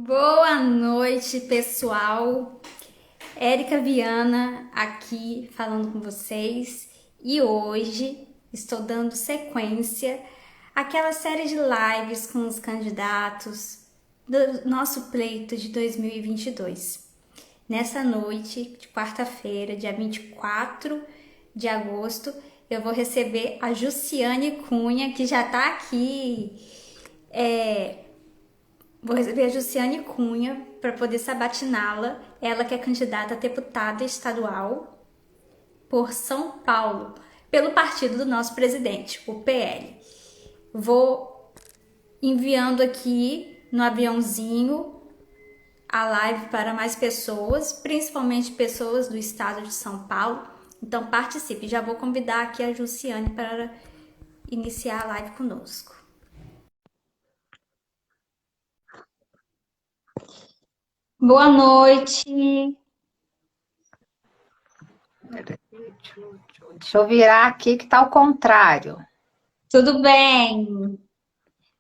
Boa noite, pessoal. Érica Viana aqui falando com vocês e hoje estou dando sequência àquela série de lives com os candidatos do nosso pleito de 2022. Nessa noite de quarta-feira, dia 24 de agosto, eu vou receber a Jussiane Cunha, que já está aqui. Vou receber a Jussiane Cunha para poder sabatiná-la. Ela que é candidata a deputada estadual por São Paulo, pelo partido do nosso presidente, o PL. Vou enviando aqui no aviãozinho a live para mais pessoas, principalmente pessoas do estado de São Paulo. Então participe. Já vou convidar aqui a Jussiane para iniciar a live conosco. Boa noite. Deixa eu virar aqui que tá ao contrário. Tudo bem?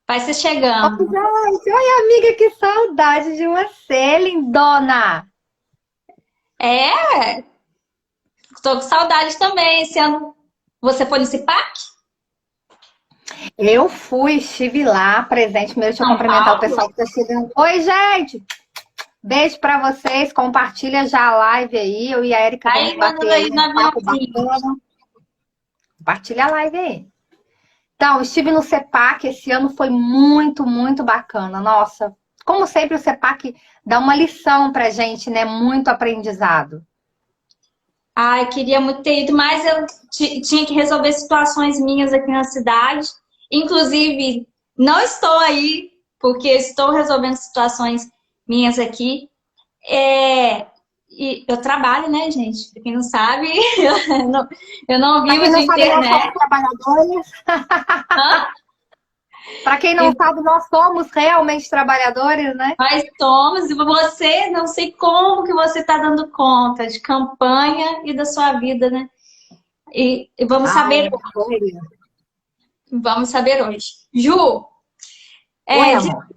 Vai se chegando. Oi, amiga, que saudade de você, lindona! É, tô com saudade também. Esse ano você foi nesse parque? Eu estive lá, presente. Primeiro, deixa eu São cumprimentar o Paulo? pessoal que tá chegando. Oi, gente! Beijo pra vocês. Compartilha já a live aí. Eu e a Erika vamos Aí bater manda aí aí no um papo aviãozinho. bacana. Compartilha a live aí. Então, estive no CEPAC. Esse ano foi muito, muito bacana. Nossa, como sempre, o CEPAC dá uma lição pra gente, né? Muito aprendizado. Ai, queria muito ter ido, mas eu tinha que resolver situações minhas aqui na cidade. Inclusive, não estou aí, porque estou resolvendo situações minhas aqui. E eu trabalho, né, gente? Pra quem não sabe, eu não Para vivo quem de não sabe, nós internet. somos trabalhadores. Hã? Para quem não sabe, nós somos realmente trabalhadores, né? Nós somos, e você, não sei como que você está dando conta de campanha e da sua vida, né? E Ai, é uma correria. vamos saber hoje. Ju, Oi, diz, amor.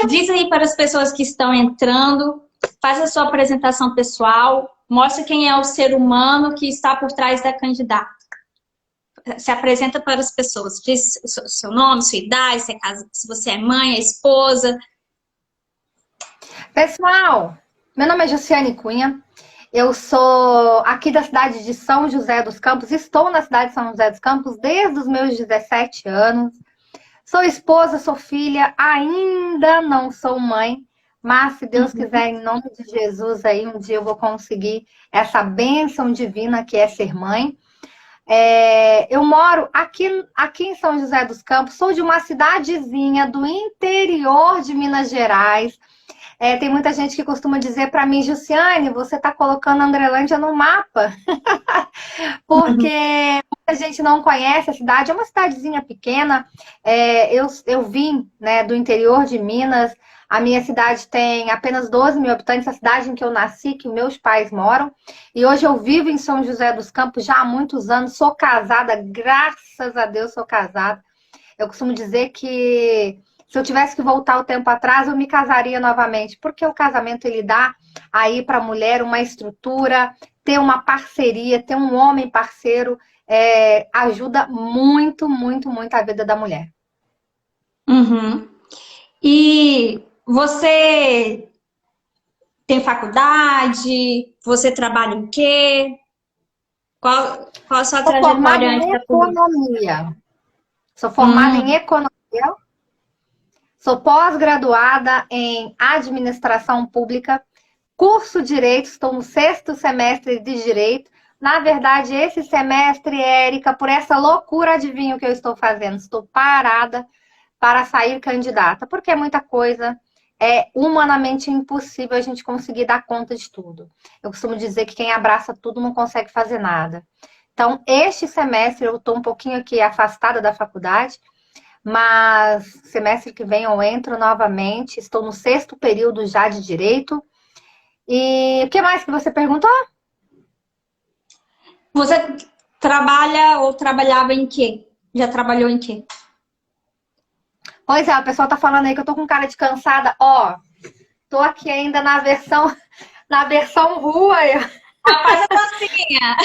diz aí para as pessoas que estão entrando, faz a sua apresentação pessoal, mostra quem é o ser humano que está por trás da candidata. Se apresenta para as pessoas, diz seu nome, sua idade, se você é mãe, é esposa. Pessoal, meu nome é Jussiane Cunha. Eu sou aqui da cidade de São José dos Campos. Estou na cidade de São José dos Campos desde os meus 17 anos. Sou esposa, sou filha, ainda não sou mãe, mas se Deus quiser, em nome de Jesus, aí um dia eu vou conseguir essa bênção divina que é ser mãe. Eu moro aqui em São José dos Campos, sou de uma cidadezinha do interior de Minas Gerais. Tem muita gente que costuma dizer para mim, Jussiane, você está colocando a Andrelândia no mapa, porque muita gente não conhece a cidade, é uma cidadezinha pequena. Eu vim, né, do interior de Minas, a minha cidade tem apenas 12 mil habitantes, a cidade em que eu nasci, que meus pais moram. E hoje eu vivo em São José dos Campos já há muitos anos, sou casada, graças a Deus sou casada. Eu costumo dizer que se eu tivesse que voltar o tempo atrás, eu me casaria novamente, porque o casamento ele dá aí para a mulher uma estrutura, ter uma parceria, ter um homem parceiro, ajuda muito, muito, muito a vida da mulher. Uhum. E você tem faculdade? Você trabalha em quê? Qual a sua Sou formada trajetória antes em da política? economia. Sou formada em Hum, economia. Sou pós-graduada em administração pública. Curso Direito, estou no 6º semestre de Direito. Na verdade, esse semestre, Érica, por essa loucura, adivinha o que eu estou fazendo? Estou parada para sair candidata, porque é muita coisa, é humanamente impossível a gente conseguir dar conta de tudo. Eu costumo dizer que quem abraça tudo não consegue fazer nada. Então, este semestre eu estou um pouquinho aqui afastada da faculdade, mas semestre que vem eu entro novamente, estou no 6º período já de Direito. E o que mais que você perguntou? você trabalha ou trabalhava em quê? Já trabalhou em quê? Pois é, o pessoal tá falando aí que eu tô com cara de cansada. Ó, Tô aqui ainda na versão rua. Faz a dancinha.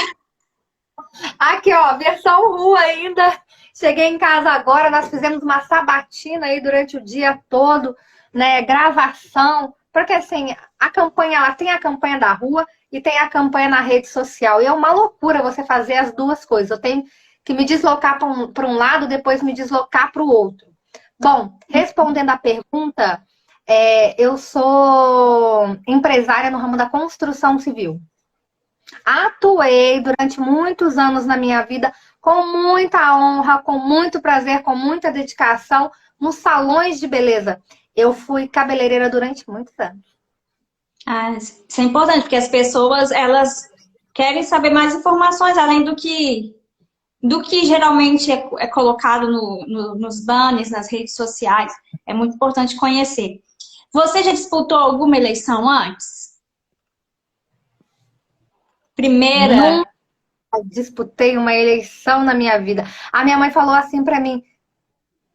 Aqui, ó, versão rua ainda. Cheguei em casa agora, nós fizemos uma sabatina aí durante o dia todo, né? Gravação. Porque assim, a campanha, ela tem a campanha da rua e tem a campanha na rede social. E é uma loucura você fazer as duas coisas. Eu tenho que me deslocar para um lado, depois me deslocar para o outro. Bom, respondendo a pergunta, eu sou empresária no ramo da construção civil. Atuei durante muitos anos na minha vida com muita honra, com muito prazer, com muita dedicação nos salões de beleza. Eu fui cabeleireira durante muitos anos. Ah, isso é importante, porque as pessoas, elas querem saber mais informações, além do que geralmente é colocado nos banners, nas redes sociais. É muito importante conhecer. Você já disputou alguma eleição antes? Primeira? Nunca disputei uma eleição na minha vida. A minha mãe falou assim pra mim: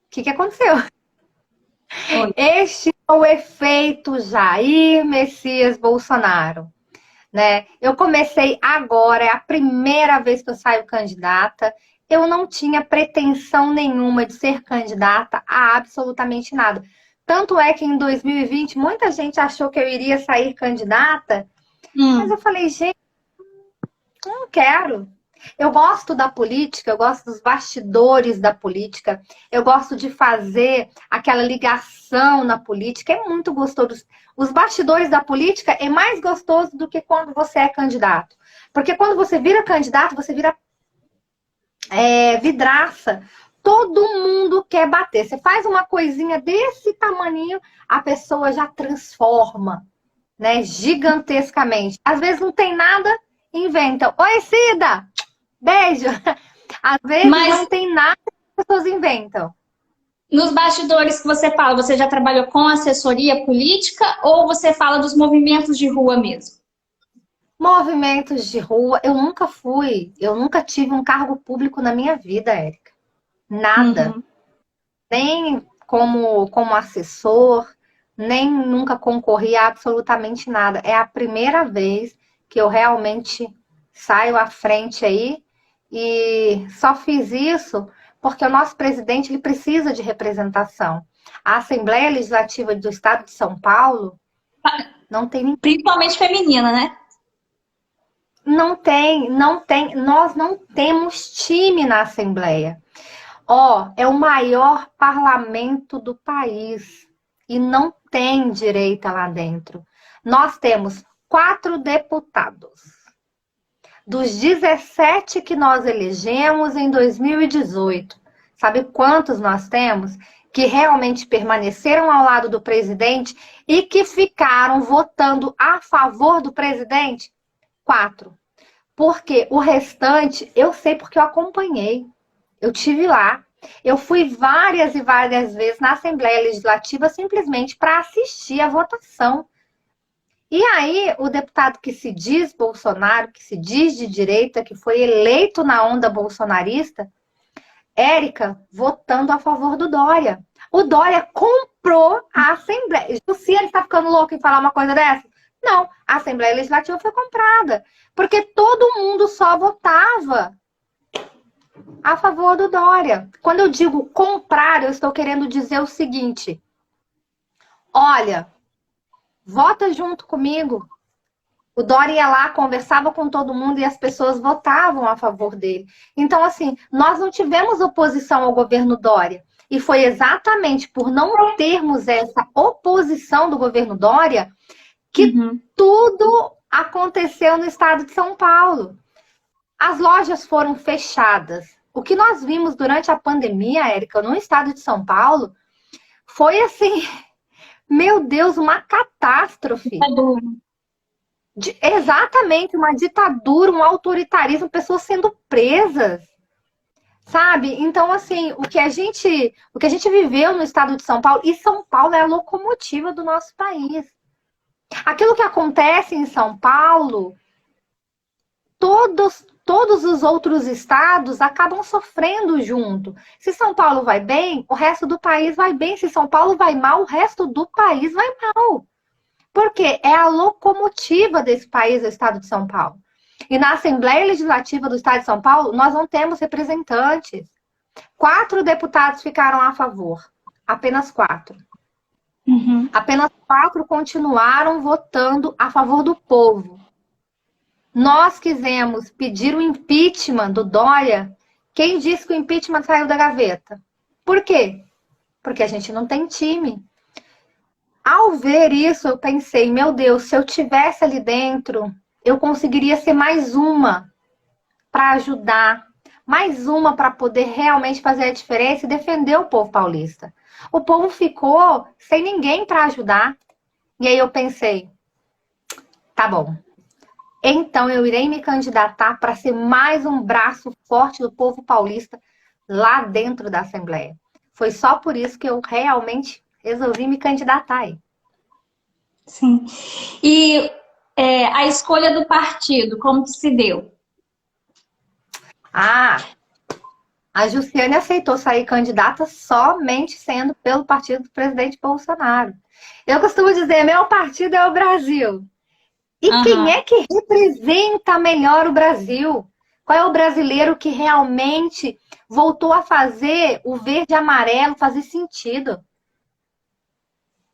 o que aconteceu? Oi. Este é o efeito Jair Messias Bolsonaro, né? Eu comecei agora, é a primeira vez que eu saio candidata. Eu não tinha pretensão nenhuma de ser candidata a absolutamente nada. Tanto é que em 2020 muita gente achou que eu iria sair candidata, mas eu falei, gente, não quero. Eu gosto da política, eu gosto dos bastidores da política, eu gosto de fazer aquela ligação na política, é muito gostoso. Os bastidores da política é mais gostoso do que quando você é candidato. Porque quando você vira candidato, você vira vidraça. Todo mundo quer bater. Você faz uma coisinha desse tamaninho, a pessoa já transforma, né, gigantescamente. Às vezes não tem nada, inventam. Oi, Cida! Beijo! Às vezes não tem nada que as pessoas inventam. Nos bastidores que você fala, você já trabalhou com assessoria política ou você fala dos movimentos de rua mesmo? Movimentos de rua, eu nunca tive um cargo público na minha vida, Érica. Nada. Uhum. Nem como assessor, nem nunca concorri a absolutamente nada. É a primeira vez que eu realmente saio à frente aí e só fiz isso porque o nosso presidente ele precisa de representação. A Assembleia Legislativa do Estado de São Paulo não tem ninguém. Principalmente feminina, né? Não tem. Nós não temos time na Assembleia. É o maior parlamento do país e não tem direita lá dentro. Nós temos 4 deputados. Dos 17 que nós elegemos em 2018, sabe quantos nós temos que realmente permaneceram ao lado do presidente e que ficaram votando a favor do presidente? 4. Porque o restante, eu sei porque eu acompanhei. Eu tive lá. Eu fui várias e várias vezes na Assembleia Legislativa simplesmente para assistir a votação. E aí, o deputado que se diz Bolsonaro, que se diz de direita, que foi eleito na onda bolsonarista, Érica, votando a favor do Dória. O Dória comprou a Assembleia. Se ele está ficando louco em falar uma coisa dessa? Não, a Assembleia Legislativa foi comprada. Porque todo mundo só votava a favor do Dória. Quando eu digo comprar, eu estou querendo dizer o seguinte: olha, vota junto comigo. O Dória ia lá, conversava com todo mundo e as pessoas votavam a favor dele. Então, assim, nós não tivemos oposição ao governo Dória. E foi exatamente por não termos essa oposição do governo Dória que tudo aconteceu no estado de São Paulo. As lojas foram fechadas. O que nós vimos durante a pandemia, Érica, no estado de São Paulo, foi assim, meu Deus, uma catástrofe. Exatamente, uma ditadura, um autoritarismo, pessoas sendo presas. Sabe? Então, assim, o que a gente viveu no estado de São Paulo, e São Paulo é a locomotiva do nosso país. Aquilo que acontece em São Paulo, todos os outros estados acabam sofrendo junto. Se São Paulo vai bem, o resto do país vai bem. Se São Paulo vai mal, o resto do país vai mal. Porque é a locomotiva desse país, o Estado de São Paulo. E na Assembleia Legislativa do Estado de São Paulo, nós não temos representantes. 4 deputados ficaram a favor. Apenas 4. Uhum. Apenas 4 continuaram votando a favor do povo. Nós quisemos pedir o impeachment do Dória. Quem disse que o impeachment saiu da gaveta? Por quê? Porque a gente não tem time. Ao ver isso, eu pensei, meu Deus, se eu tivesse ali dentro, eu conseguiria ser mais uma para ajudar, mais uma para poder realmente fazer a diferença e defender o povo paulista. O povo ficou sem ninguém para ajudar. E aí eu pensei, tá bom. Então eu irei me candidatar para ser mais um braço forte do povo paulista lá dentro da Assembleia. Foi só por isso que eu realmente resolvi me candidatar aí. Sim. E a escolha do partido, como que se deu? A Jussiane aceitou sair candidata somente sendo pelo partido do presidente Bolsonaro. Eu costumo dizer, meu partido é o Brasil. E quem é que representa melhor o Brasil? Qual é o brasileiro que realmente voltou a fazer o verde e amarelo fazer sentido?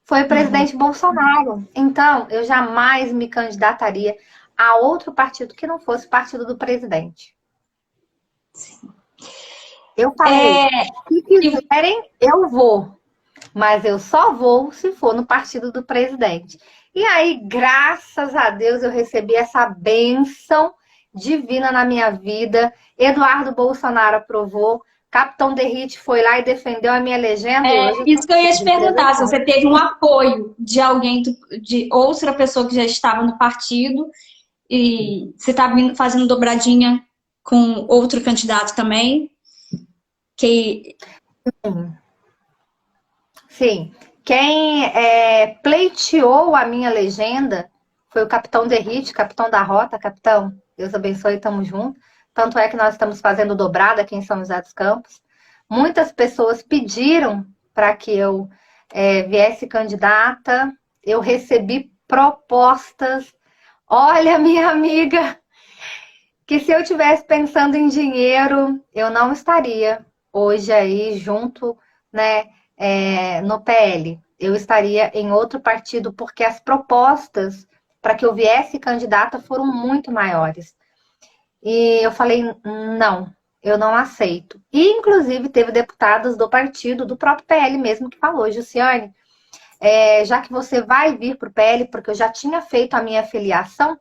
Foi o presidente Bolsonaro. Então, eu jamais me candidataria a outro partido que não fosse o partido do presidente. Sim. Eu falei, se quiserem, eu vou. Mas eu só vou se for no partido do presidente. E aí, graças a Deus, eu recebi essa bênção divina na minha vida. Eduardo Bolsonaro aprovou. Capitão Derrite foi lá e defendeu a minha legenda. Isso que eu ia te perguntar, se você teve um apoio de alguém, de outra pessoa que já estava no partido, e você está fazendo dobradinha com outro candidato também? Sim. Quem pleiteou a minha legenda foi o Capitão Derrite, capitão da rota. Capitão, Deus abençoe, estamos juntos. Tanto é que nós estamos fazendo dobrada aqui em São José dos Campos. Muitas pessoas pediram para que eu viesse candidata. Eu recebi propostas. Olha, minha amiga, que se eu estivesse pensando em dinheiro, eu não estaria hoje aí junto, né, no PL. Eu estaria em outro partido, porque as propostas para que eu viesse candidata foram muito maiores. E eu falei, não, eu não aceito. E, inclusive, teve deputados do partido, do próprio PL mesmo, que falou, Jussiane, já que você vai vir para o PL, porque eu já tinha feito a minha filiação,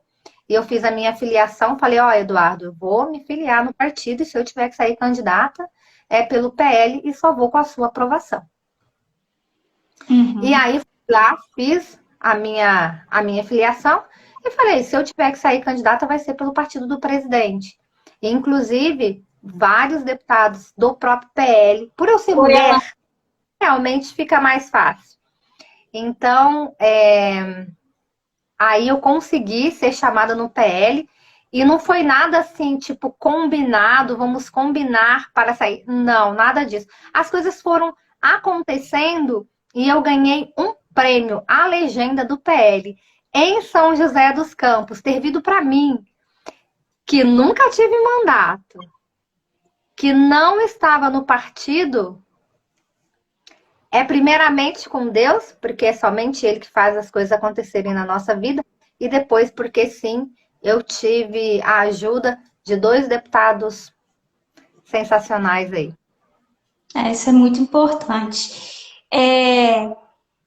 e eu fiz a minha filiação, falei, Eduardo, eu vou me filiar no partido, e se eu tiver que sair candidata, é pelo PL, e só vou com a sua aprovação. E aí, fui lá, fiz a minha filiação, e falei, se eu tiver que sair candidata, vai ser pelo partido do presidente. E, inclusive, vários deputados do próprio PL, por eu ser mulher, realmente fica mais fácil. Então, aí eu consegui ser chamada no PL, e não foi nada assim, tipo, combinado, vamos combinar para sair. Não, nada disso. As coisas foram acontecendo e eu ganhei um prêmio, a legenda do PL, em São José dos Campos, servido para mim, que nunca tive mandato, que não estava no partido, primeiramente com Deus, porque é somente Ele que faz as coisas acontecerem na nossa vida, e depois porque sim, eu tive a ajuda de 2 deputados sensacionais aí. Isso é muito importante.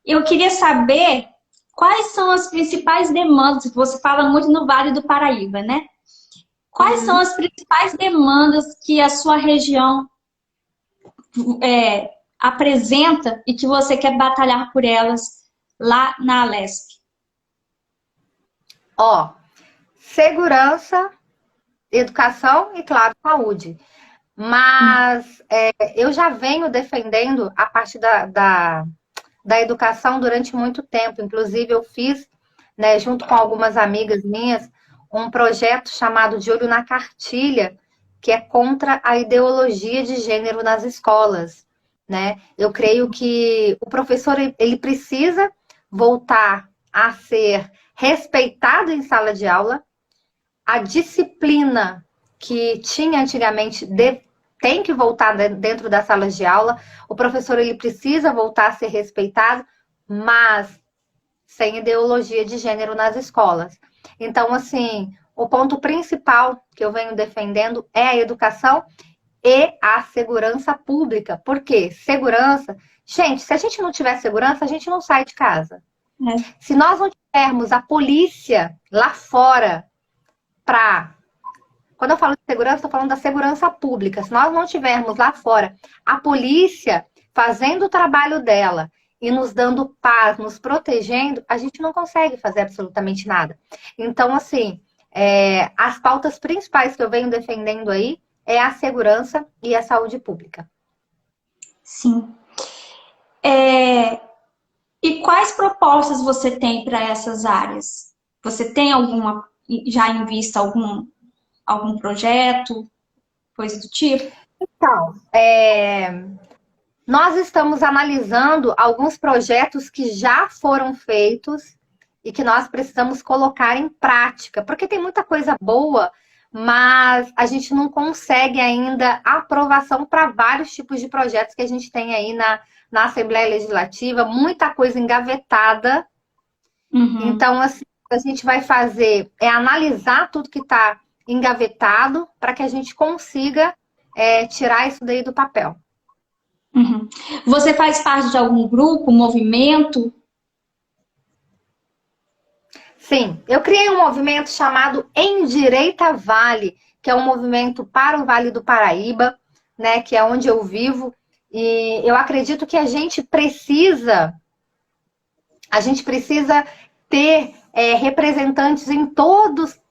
Eu queria saber quais são as principais demandas, você fala muito no Vale do Paraíba, né? Quais são as principais demandas que a sua região apresenta e que você quer batalhar por elas lá na Alesp? Segurança, educação e, claro, saúde. Mas eu já venho defendendo a parte da educação durante muito tempo. Inclusive, eu fiz, né, junto com algumas amigas minhas, um projeto chamado De Olho na Cartilha, que é contra a ideologia de gênero nas escolas, né? Eu creio que o professor ele precisa voltar a ser respeitado em sala de aula, a disciplina que tinha antigamente tem que voltar dentro das salas de aula, o professor ele precisa voltar a ser respeitado, mas sem ideologia de gênero nas escolas. Então, assim, o ponto principal que eu venho defendendo é a educação e a segurança pública. Por quê? Segurança. Gente, se a gente não tiver segurança, a gente não sai de casa. Se nós não tivermos a polícia lá fora para... Quando eu falo de segurança, estou falando da segurança pública. Se nós não tivermos lá fora a polícia fazendo o trabalho dela e nos dando paz, nos protegendo, a gente não consegue fazer absolutamente nada. Então, assim, as pautas principais que eu venho defendendo aí é a segurança e a saúde pública. Sim. E quais propostas você tem para essas áreas? Você tem alguma, já em vista algum projeto, coisa do tipo? Então, nós estamos analisando alguns projetos que já foram feitos e que nós precisamos colocar em prática, porque tem muita coisa boa, mas a gente não consegue ainda aprovação para vários tipos de projetos que a gente tem aí na Assembleia Legislativa, muita coisa engavetada. Então, assim, o que a gente vai fazer é analisar tudo que está engavetado para que a gente consiga tirar isso daí do papel. Você faz parte de algum grupo, movimento? Sim, eu criei um movimento chamado Endireita Vale, que é um movimento para o Vale do Paraíba, né, que é onde eu vivo. E eu acredito que a gente precisa ter representantes em todas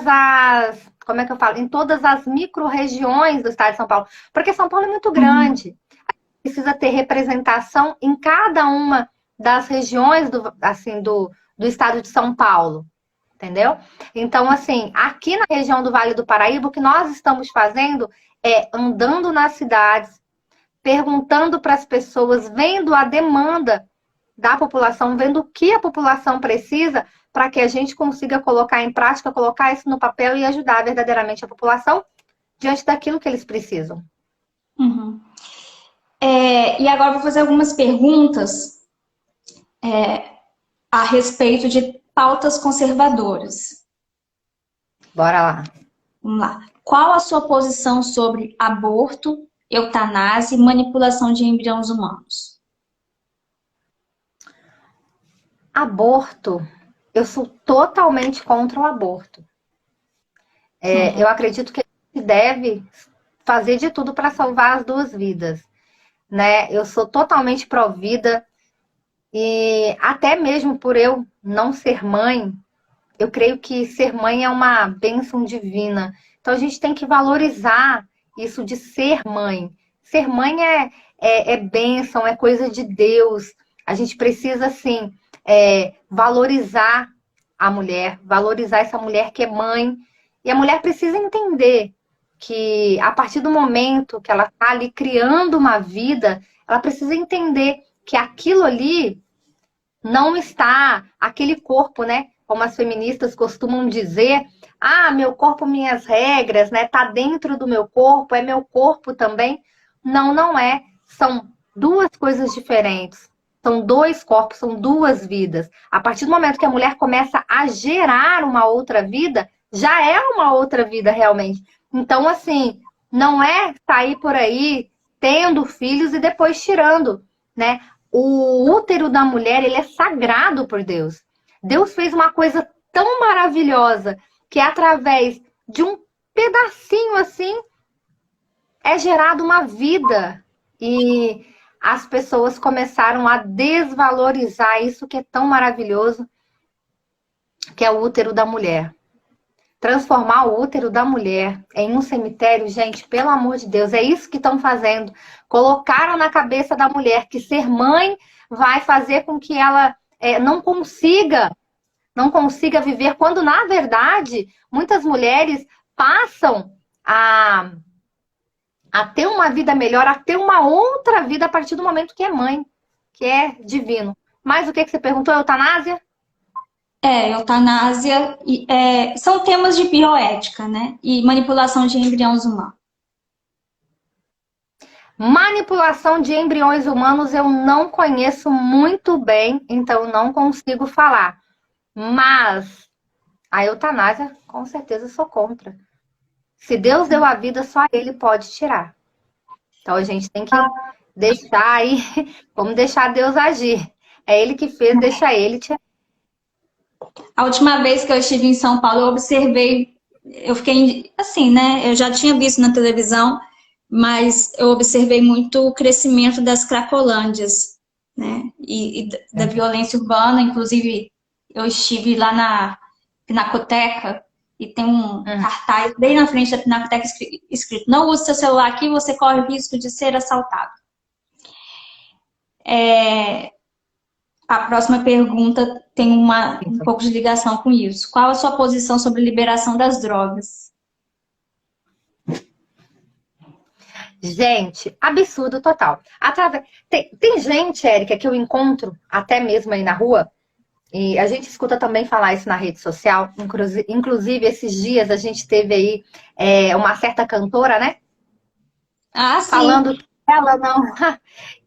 as, como é que eu falo? Em todas as micro-regiões do estado de São Paulo. Porque São Paulo é muito grande. A gente precisa ter representação em cada uma das regiões do estado de São Paulo. Entendeu? Então, assim, aqui na região do Vale do Paraíba, o que nós estamos fazendo é andando nas cidades, perguntando para as pessoas, vendo a demanda da população, vendo o que a população precisa para que a gente consiga colocar em prática, colocar isso no papel e ajudar verdadeiramente a população diante daquilo que eles precisam. E agora eu vou fazer algumas perguntas a respeito de pautas conservadoras. Bora lá. Vamos lá. Qual a sua posição sobre aborto, eutanásia e manipulação de embriões humanos? Aborto. Eu sou totalmente contra o aborto. Eu acredito que a gente deve fazer de tudo para salvar as duas vidas, né? Eu sou totalmente pró-vida e até mesmo por eu não ser mãe, eu creio que ser mãe é uma bênção divina. Então a gente tem que valorizar isso de ser mãe. Ser mãe é bênção, é coisa de Deus. A gente precisa, assim, valorizar a mulher, valorizar essa mulher que é mãe. E a mulher precisa entender que a partir do momento que ela está ali criando uma vida, ela precisa entender que aquilo ali não está, aquele corpo, né? Como as feministas costumam dizer, meu corpo, minhas regras, né? Tá dentro do meu corpo, é meu corpo também. Não, não é. São duas coisas diferentes. São dois corpos, são duas vidas. A partir do momento que a mulher começa a gerar uma outra vida, já é uma outra vida realmente. Então, assim, não é sair por aí tendo filhos e depois tirando, né? O útero da mulher, ele é sagrado por Deus. Deus fez uma coisa tão maravilhosa que através de um pedacinho assim é gerada uma vida. E as pessoas começaram a desvalorizar isso que é tão maravilhoso, que é o útero da mulher. Transformar o útero da mulher em um cemitério, gente, pelo amor de Deus, é isso que estão fazendo. Colocaram na cabeça da mulher que ser mãe vai fazer com que ela não consiga viver, quando, na verdade, muitas mulheres passam a ter uma vida melhor, a ter uma outra vida a partir do momento que é mãe, que é divino. Mas o que você perguntou? Eutanásia? Eutanásia, são temas de bioética, né? E manipulação de embriões humanos. Manipulação de embriões humanos eu não conheço muito bem, então não consigo falar. Mas a eutanásia, com certeza, sou contra. Se Deus deu a vida, só Ele pode tirar. Então a gente tem que deixar aí, vamos deixar Deus agir. É Ele que fez, deixa Ele tirar. A última vez que eu estive em São Paulo, eu observei, eu fiquei assim, né? Eu já tinha visto na televisão, mas eu observei muito o crescimento das cracolândias, né? E da violência urbana. Inclusive, eu estive lá na Pinacoteca e tem um cartaz bem na frente da Pinacoteca escrito: não use seu celular aqui, você corre o risco de ser assaltado. A próxima pergunta tem um pouco de ligação com isso. Qual a sua posição sobre a liberação das drogas? Gente, absurdo total. Tem gente, Érica, que eu encontro até mesmo aí na rua, e a gente escuta também falar isso na rede social. Inclusive, esses dias a gente teve aí uma certa cantora, né? Sim. Falando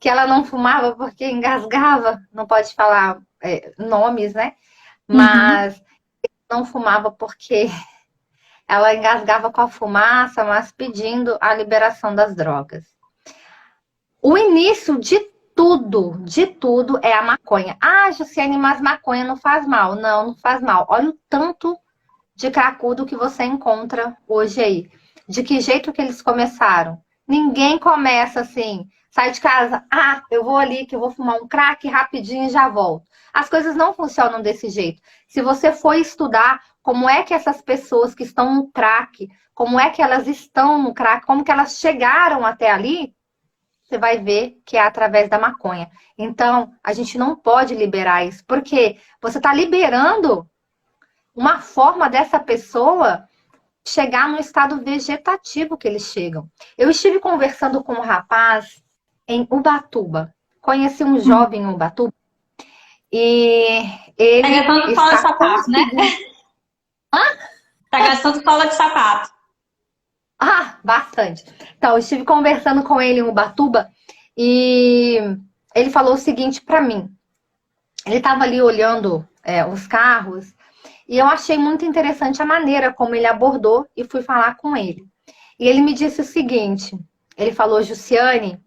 que ela não fumava porque engasgava. Não pode falar nomes, né? Mas não fumava porque ela engasgava com a fumaça, mas pedindo a liberação das drogas. O início de tudo é a maconha. Ah, Jussiane, mas maconha não faz mal. Não faz mal. Olha o tanto de cracudo que você encontra hoje aí. De que jeito que eles começaram? Ninguém começa assim, sai de casa, eu vou ali que eu vou fumar um crack rapidinho e já volto. As coisas não funcionam desse jeito. Se você for estudar como é que essas pessoas que estão no crack, como é que elas estão no crack, como que elas chegaram até ali, você vai ver que é através da maconha. Então, a gente não pode liberar isso, porque você está liberando uma forma dessa pessoa chegar no estado vegetativo que eles chegam. Eu estive conversando com um rapaz em Ubatuba. Conheci um jovem em Ubatuba. E ele tá gastando cola de sapato, né? Tá gastando cola de sapato. Bastante. Então, eu estive conversando com ele em Ubatuba e ele falou o seguinte para mim. Ele estava ali olhando os carros e eu achei muito interessante a maneira como ele abordou e fui falar com ele. E ele me disse o seguinte, ele falou: Jussiane,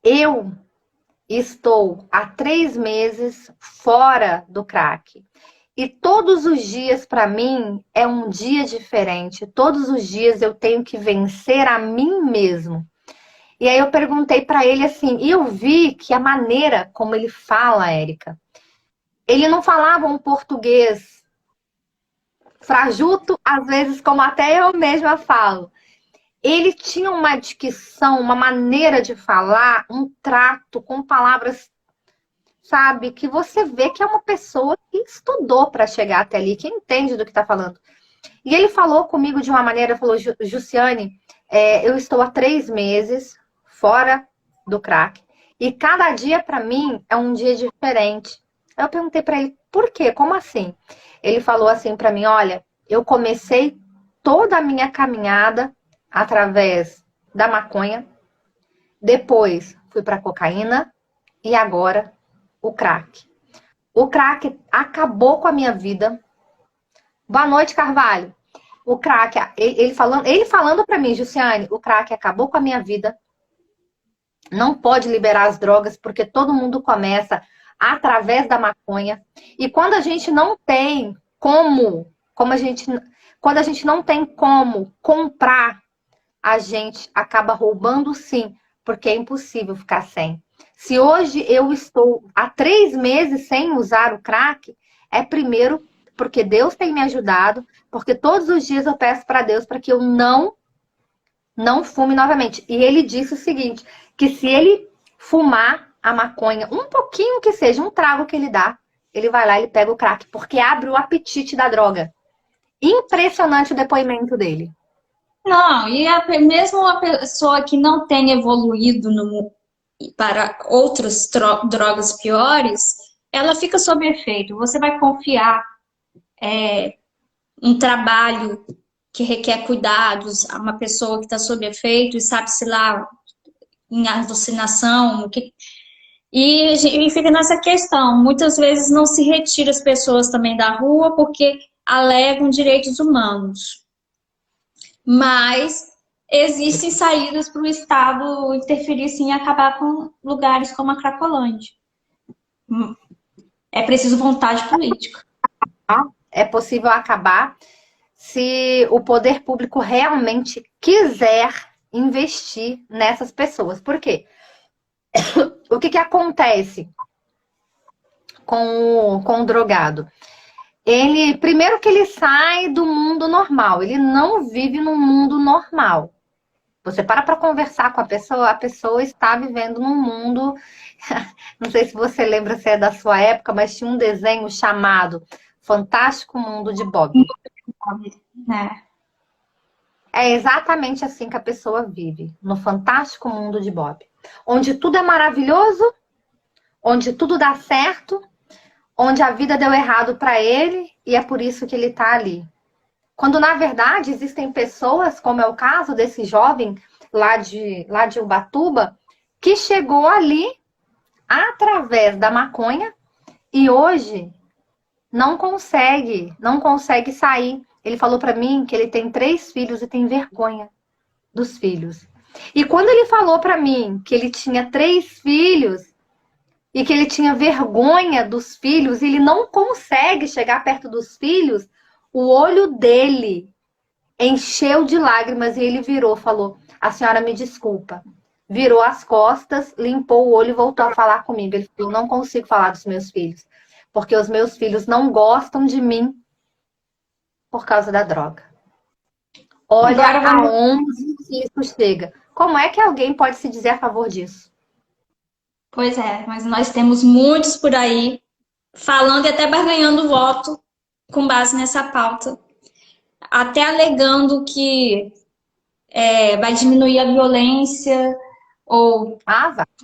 eu estou há 3 meses fora do crack. E todos os dias, para mim, é um dia diferente. Todos os dias eu tenho que vencer a mim mesmo. E aí eu perguntei para ele assim, e eu vi que a maneira como ele fala, Érica, ele não falava um português frajuto, às vezes como até eu mesma falo. Ele tinha uma dicção, uma maneira de falar, um trato com palavras, sabe, que você vê que é uma pessoa que estudou para chegar até ali, que entende do que está falando. E ele falou comigo de uma maneira, falou: Jussiane, eu estou há 3 meses fora do crack e cada dia para mim é um dia diferente. Aí eu perguntei para ele: por quê? Como assim? Ele falou assim para mim: olha, eu comecei toda a minha caminhada através da maconha, depois fui para cocaína e agora o crack. O crack acabou com a minha vida. Boa noite, Carvalho. O crack, ele falando para mim: Jussiane, o crack acabou com a minha vida. Não pode liberar as drogas porque todo mundo começa através da maconha. E quando a gente não tem quando a gente não tem como comprar, a gente acaba roubando sim, porque é impossível ficar sem. Se hoje eu estou há 3 meses sem usar o crack, é primeiro porque Deus tem me ajudado, porque todos os dias eu peço para Deus para que eu não fume novamente. E ele disse o seguinte, que se ele fumar a maconha, um pouquinho que seja, um trago que ele dá, ele vai lá e ele pega o crack, porque abre o apetite da droga. Impressionante o depoimento dele. Não, e mesmo uma pessoa que não tenha evoluído para outras drogas piores, ela fica sob efeito. Você vai confiar um trabalho que requer cuidados a uma pessoa que está sob efeito e sabe-se lá em alucinação, e fica nessa questão. Muitas vezes não se retira as pessoas também da rua porque alegam direitos humanos. Mas existem saídas para o Estado interferir sim e acabar com lugares como a Cracolândia. É preciso vontade política. É possível acabar se o poder público realmente quiser investir nessas pessoas. Por quê? O que acontece com o drogado? Ele, primeiro que ele sai do mundo normal, ele não vive num mundo normal. Você para conversar com a pessoa está vivendo num mundo... Não sei se você lembra se é da sua época, mas tinha um desenho chamado Fantástico Mundo de Bob. É exatamente assim que a pessoa vive, no Fantástico Mundo de Bob. Onde tudo é maravilhoso, onde tudo dá certo, onde a vida deu errado para ele e é por isso que ele está ali. Quando, na verdade, existem pessoas, como é o caso desse jovem lá de Ubatuba, que chegou ali através da maconha e hoje não consegue sair. Ele falou para mim que ele tem 3 filhos e tem vergonha dos filhos. E quando ele falou para mim que ele tinha 3 filhos e que ele tinha vergonha dos filhos, e ele não consegue chegar perto dos filhos, o olho dele encheu de lágrimas e ele virou, falou: a senhora me desculpa. Virou as costas, limpou o olho e voltou a falar comigo. Ele falou: não consigo falar dos meus filhos, porque os meus filhos não gostam de mim por causa da droga. Olha aonde isso chega. Como é que alguém pode se dizer a favor disso? Pois é, mas nós temos muitos por aí falando e até barganhando voto com base nessa pauta. Até alegando que vai diminuir a violência, ou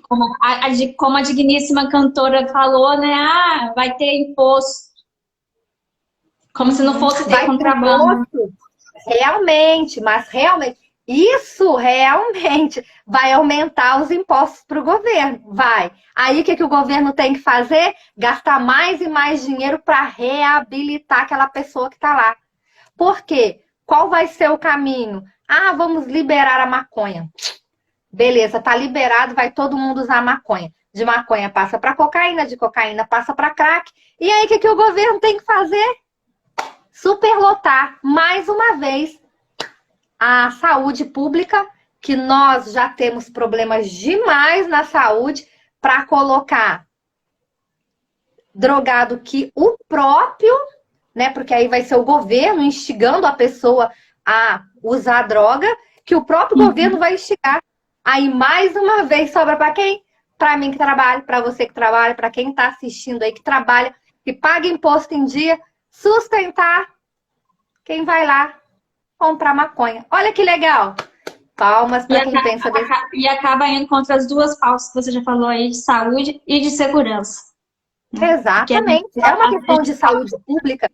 como a digníssima cantora falou, né? Ah, vai ter imposto. Como se não fosse ter contrabando. Realmente, mas realmente, isso realmente vai aumentar os impostos para o governo. Vai. Aí o que o governo tem que fazer? Gastar mais e mais dinheiro para reabilitar aquela pessoa que está lá. Por quê? Qual vai ser o caminho? Ah, vamos liberar a maconha. Beleza, tá liberado, vai todo mundo usar maconha. De maconha passa para cocaína, de cocaína passa para crack. E aí o que o governo tem que fazer? Superlotar, mais uma vez, a saúde pública, que nós já temos problemas demais na saúde, para colocar drogado que o próprio, né, porque aí vai ser o governo instigando a pessoa a usar droga, que o próprio governo vai instigar. Aí, mais uma vez, sobra para quem? Para mim que trabalho, para você que trabalha, para quem está assistindo aí que trabalha, que paga imposto em dia, sustentar quem vai lá comprar maconha. Olha que legal! Palmas para quem pensa desse... E acaba indo contra as duas pautas que você já falou aí, de saúde e de segurança. Exatamente. É uma questão de saúde pública.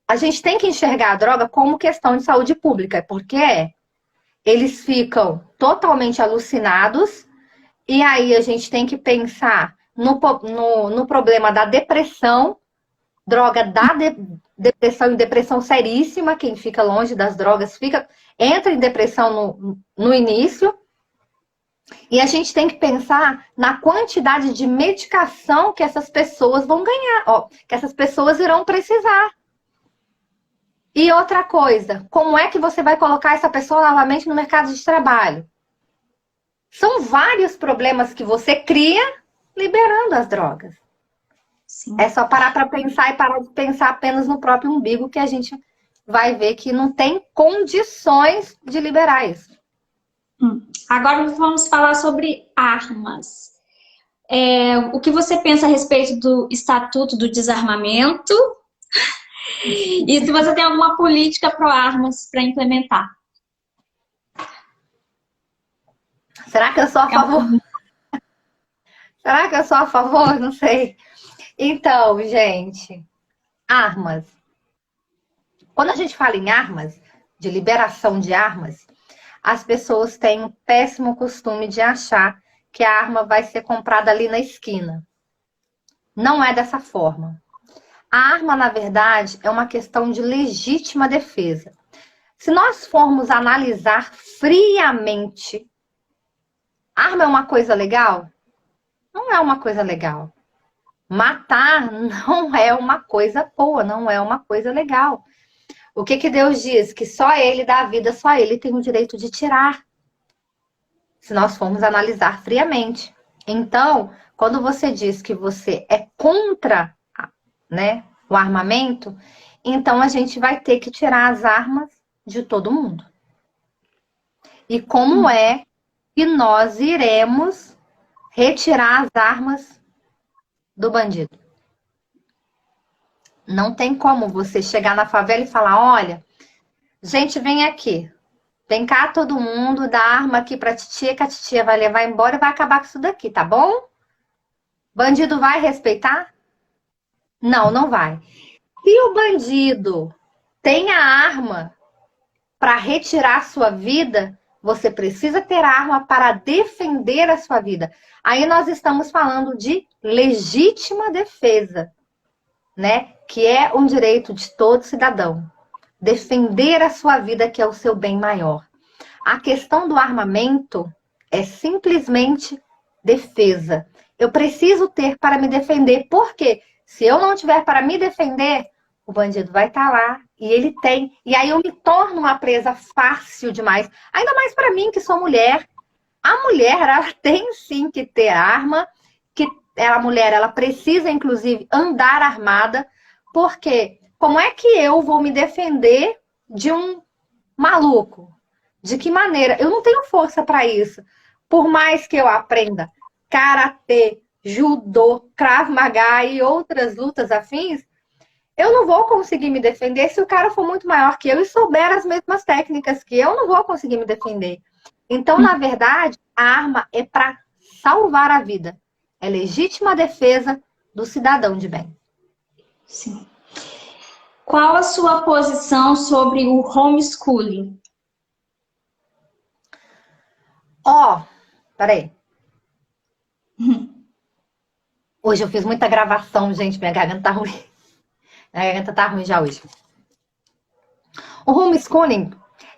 A gente tem que enxergar a droga como questão de saúde pública, porque eles ficam totalmente alucinados e aí a gente tem que pensar no problema da depressão. Droga dá depressão, e depressão seríssima. Quem fica longe das drogas entra em depressão no início. E a gente tem que pensar na quantidade de medicação que essas pessoas vão ganhar, que essas pessoas irão precisar. E outra coisa, como é que você vai colocar essa pessoa novamente no mercado de trabalho? São vários problemas que você cria liberando as drogas. Sim. É só parar para pensar e parar de pensar apenas no próprio umbigo que a gente vai ver que não tem condições de liberar isso. Agora vamos falar sobre armas. O que você pensa a respeito do Estatuto do Desarmamento? E se você tem alguma política pró-armas para implementar? Será que eu sou a favor? Será que eu sou a favor? Não sei. Então, gente, armas. Quando a gente fala em armas, de liberação de armas, as pessoas têm o péssimo costume de achar que a arma vai ser comprada ali na esquina. Não é dessa forma. A arma, na verdade, é uma questão de legítima defesa. Se nós formos analisar friamente, arma é uma coisa legal? Não é uma coisa legal. Matar não é uma coisa boa, não é uma coisa legal. O que Deus diz? Que só Ele dá a vida, só Ele tem o direito de tirar. Se nós formos analisar friamente. Então, quando você diz que você é contra, né, o armamento, então a gente vai ter que tirar as armas de todo mundo. E como é que nós iremos retirar as armas do bandido? Não tem como você chegar na favela e falar, olha, gente, vem aqui. Vem cá todo mundo, dá arma aqui pra titia, que a titia vai levar embora e vai acabar com isso daqui, tá bom? Bandido vai respeitar? Não, não vai. Se o bandido tem a arma para retirar a sua vida, você precisa ter arma para defender a sua vida. Aí nós estamos falando de legítima defesa, né? Que é um direito de todo cidadão. Defender a sua vida, que é o seu bem maior. A questão do armamento é simplesmente defesa. Eu preciso ter para me defender. Por quê? Se eu não tiver para me defender, o bandido vai estar lá e ele tem. E aí eu me torno uma presa fácil demais. Ainda mais para mim, que sou mulher. A mulher, ela tem sim que ter arma. Que a mulher, ela precisa, inclusive, andar armada. Porque como é que eu vou me defender de um maluco? De que maneira? Eu não tenho força para isso. Por mais que eu aprenda karatê, judô, krav maga e outras lutas afins, eu não vou conseguir me defender se o cara for muito maior que eu e souber as mesmas técnicas que eu, não vou conseguir me defender. Então, na verdade, a arma é para salvar a vida. É legítima defesa do cidadão de bem. Sim. Qual a sua posição sobre o homeschooling? Peraí. Hoje eu fiz muita gravação, gente. Minha garganta tá ruim. Minha garganta tá ruim já hoje. O homeschooling,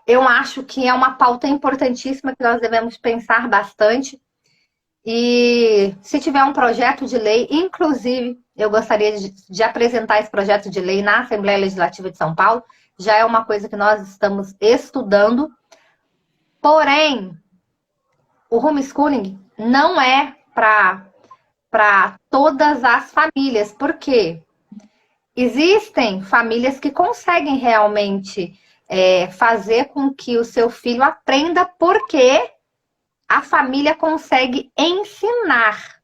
eu acho que é uma pauta importantíssima que nós devemos pensar bastante. E se tiver um projeto de lei, inclusive, eu gostaria de apresentar esse projeto de lei na Assembleia Legislativa de São Paulo. Já é uma coisa que nós estamos estudando. Porém, o homeschooling não é para todas as famílias, porque existem famílias que conseguem realmente fazer com que o seu filho aprenda, porque a família consegue ensinar.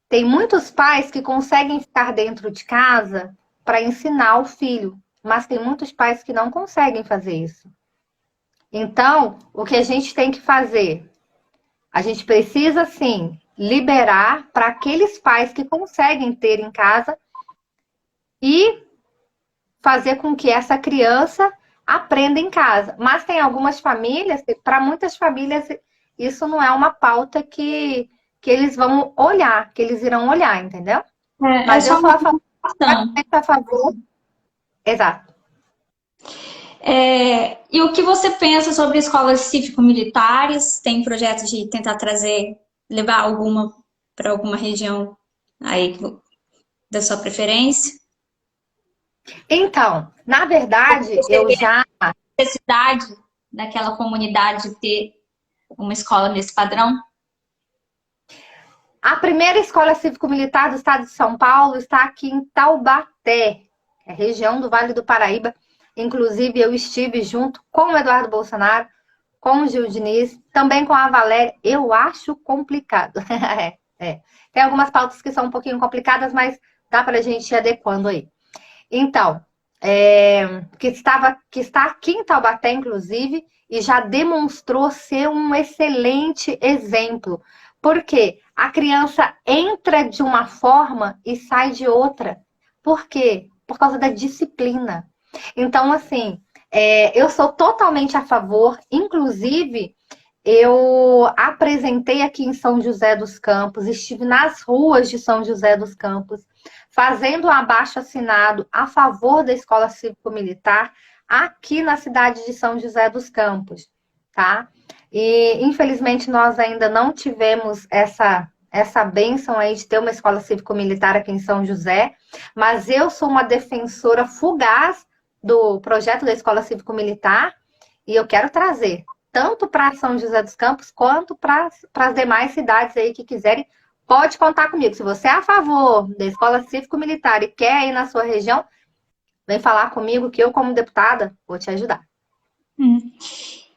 Tem muitos pais que conseguem ficar dentro de casa para ensinar o filho, mas tem muitos pais que não conseguem fazer isso. Então, o que a gente tem que fazer? A gente precisa, sim, liberar para aqueles pais que conseguem ter em casa e fazer com que essa criança aprenda em casa. Mas tem algumas famílias, para muitas famílias, isso não é uma pauta que eles vão olhar, que eles irão olhar, entendeu? Mas eu sou a favor. Exato. E o que você pensa sobre escolas cívico-militares? Tem projeto de tentar levar alguma para alguma região aí da sua preferência? Então, na verdade, eu já... necessidade daquela comunidade de ter uma escola nesse padrão? A primeira escola cívico-militar do estado de São Paulo está aqui em Taubaté, região do Vale do Paraíba. Inclusive, eu estive junto com o Eduardo Bolsonaro, com o Gil Diniz, também com a Valéria. Eu acho complicado. Tem algumas pautas que são um pouquinho complicadas, mas dá para a gente ir adequando aí. Então, que está aqui em Taubaté, inclusive, e já demonstrou ser um excelente exemplo. Porque a criança entra de uma forma e sai de outra. Por quê? Por causa da disciplina. Então, assim, eu sou totalmente a favor, inclusive, eu apresentei aqui em São José dos Campos, estive nas ruas de São José dos Campos, fazendo um abaixo-assinado a favor da Escola Cívico-Militar aqui na cidade de São José dos Campos, tá? E, infelizmente, nós ainda não tivemos essa bênção aí de ter uma escola cívico-militar aqui em São José, mas eu sou uma defensora fugaz do projeto da Escola Cívico-Militar e eu quero trazer tanto para São José dos Campos quanto para as demais cidades aí que quiserem. Pode contar comigo. Se você é a favor da Escola Cívico-Militar e quer ir na sua região, vem falar comigo que eu, como deputada, vou te ajudar.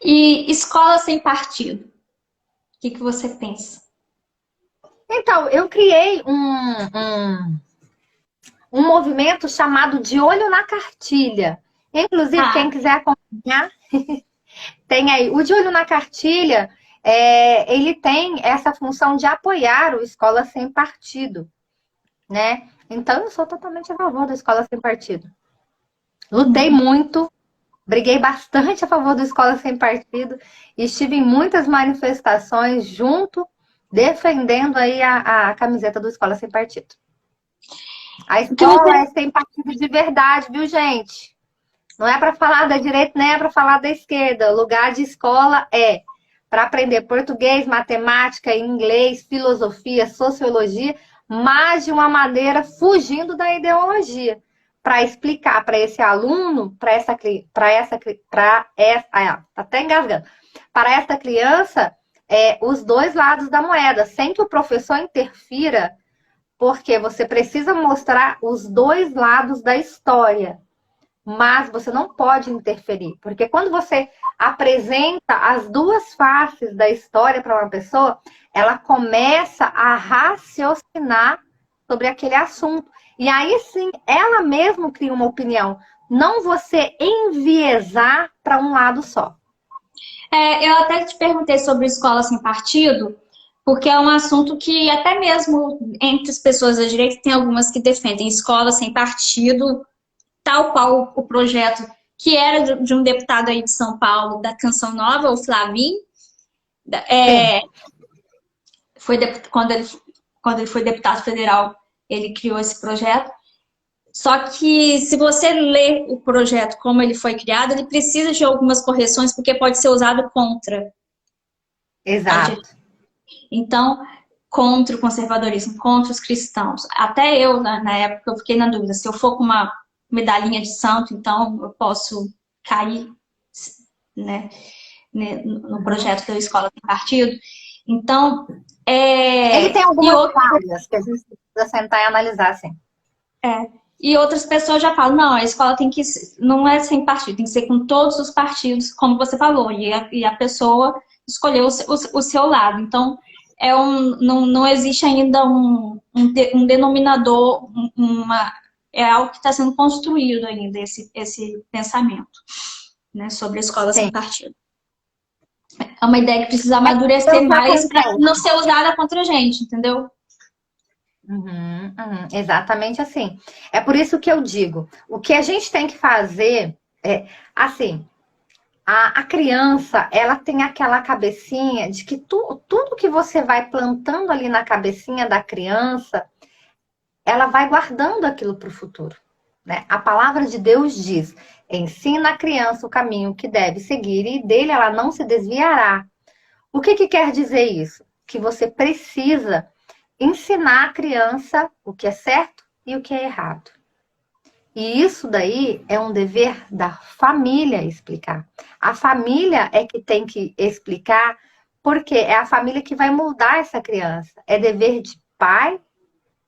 E escola sem partido? O que você pensa? Então, eu criei um movimento chamado De Olho na Cartilha. Inclusive, quem quiser acompanhar, tem aí. O De Olho na Cartilha, ele tem essa função de apoiar o Escola Sem Partido, né? Então, eu sou totalmente a favor da Escola Sem Partido. Lutei muito, briguei bastante a favor da Escola Sem Partido, e estive em muitas manifestações junto, defendendo aí a camiseta do Escola Sem Partido. A escola é sem partido de verdade, viu, gente? Não é para falar da direita, nem é para falar da esquerda. O lugar de escola é para aprender português, matemática, inglês, filosofia, sociologia, mas de uma maneira fugindo da ideologia. Para explicar para esse aluno, até engasgando, para essa criança, os dois lados da moeda, sem que o professor interfira, porque você precisa mostrar os dois lados da história. Mas você não pode interferir, porque quando você apresenta as duas faces da história para uma pessoa, ela começa a raciocinar sobre aquele assunto. E aí sim, ela mesma cria uma opinião, não você enviesar para um lado só. Eu até te perguntei sobre escola sem partido, porque é um assunto que até mesmo entre as pessoas da direita tem algumas que defendem escola sem partido, tal qual o projeto que era de um deputado aí de São Paulo, da Canção Nova, o Flavinho. Quando ele foi deputado federal, ele criou esse projeto. Só que se você lê o projeto como ele foi criado, ele precisa de algumas correções, porque pode ser usado contra. Exato. Então, contra o conservadorismo, contra os cristãos. Até eu, na época, eu fiquei na dúvida, se eu for com uma medalhinha de santo, então eu posso cair, né, no projeto da Escola Sem Partido. Então, ele tem algumas falhas que a gente precisa sentar e analisar, assim. E outras pessoas já falam, não, a escola tem que não é sem partido, tem que ser com todos os partidos, como você falou, e a pessoa escolheu o seu lado. Então, não existe ainda um denominador, é algo que está sendo construído ainda, esse pensamento, né, sobre a escola sem partido. É uma ideia que precisa amadurecer mais para não ser usada contra a gente, entendeu? Exatamente assim. É por isso que eu digo, o que a gente tem que fazer assim, a criança, ela tem aquela cabecinha de que tudo que você vai plantando ali na cabecinha da criança, ela vai guardando aquilo para o futuro, né? A palavra de Deus diz, ensina a criança o caminho que deve seguir e dele ela não se desviará. O que quer dizer isso? Que você precisa ensinar a criança o que é certo e o que é errado. E isso daí é um dever da família explicar. A família é que tem que explicar, porque é a família que vai moldar essa criança. É dever de pai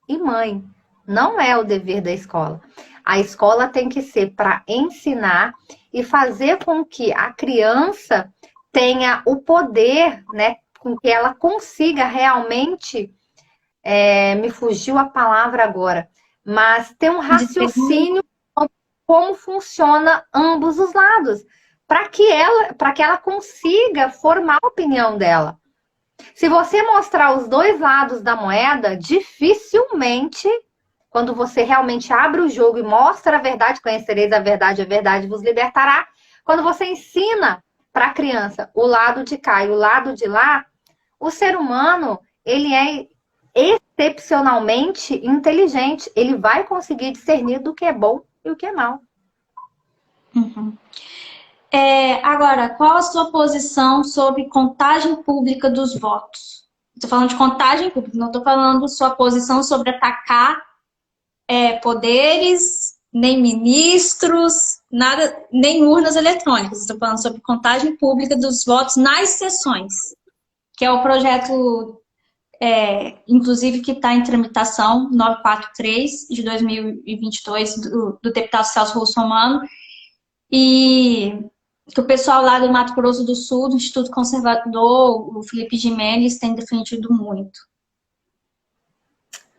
e mãe. Não é o dever da escola. A escola tem que ser para ensinar e fazer com que a criança tenha o poder, né, com que ela consiga realmente, me fugiu a palavra agora, mas ter um raciocínio sobre como funciona ambos os lados, para que ela consiga formar a opinião dela. Se você mostrar os dois lados da moeda, dificilmente, quando você realmente abre o jogo e mostra a verdade, conhecereis a verdade vos libertará. Quando você ensina para a criança o lado de cá e o lado de lá, o ser humano, ele é excepcionalmente inteligente. Ele vai conseguir discernir do que é bom e o que é mal. Uhum. Agora, qual a sua posição sobre contagem pública dos votos? Estou falando de contagem pública, não estou falando sua posição sobre atacar poderes, nem ministros, nada, nem urnas eletrônicas. Estou falando sobre contagem pública dos votos nas sessões, que é o projeto, inclusive, que está em tramitação, 943, de 2022, do deputado Celso Russomano, e que o pessoal lá do Mato Grosso do Sul, do Instituto Conservador, o Felipe Jimenez, tem defendido muito.